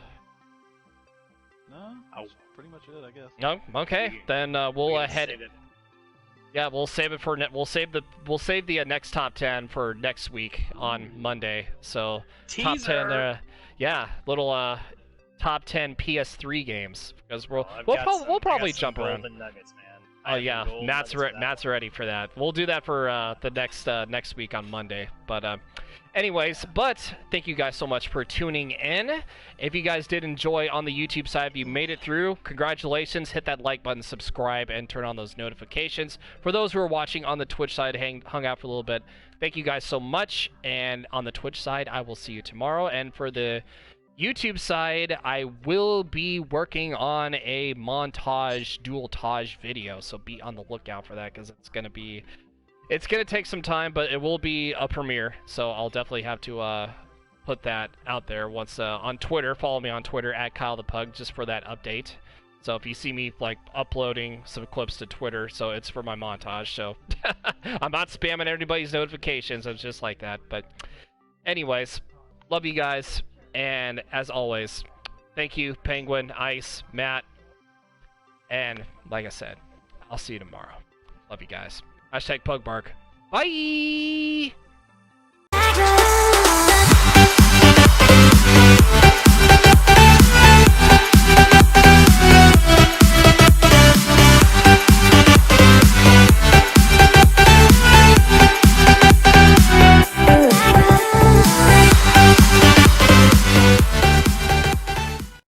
No, that's pretty much it, I guess. No? Okay. Then we'll head... Yeah, we'll save it for we'll save the next top 10 for next week on Monday. So Teaser. Top 10, little top 10 PS3 games because we'll probably jump around. Nuggets, man. Oh yeah, Matt's ready for that. We'll do that for the next week on Monday. But anyways, thank you guys so much for tuning in. If you guys did enjoy on the YouTube side, if you made it through, congratulations. Hit that like button, subscribe, and turn on those notifications. For those who are watching on the Twitch side, hung out for a little bit, thank you guys so much. And on the Twitch side, I will see you tomorrow. And for the YouTube side, I will be working on a dual-tage video, so be on the lookout for that because it's gonna take some time, but it will be a premiere, so I'll definitely have to put that out there once on Twitter. Follow me on Twitter at Kyle the Pug just for that update. So if you see me like uploading some clips to Twitter, so it's for my montage. So I'm not spamming anybody's notifications. It's just like that. But anyways, love you guys. And as always, thank you, Penguin, Ice, Matt, and like I said, I'll see you tomorrow. Love you guys. #PugBark. Bye!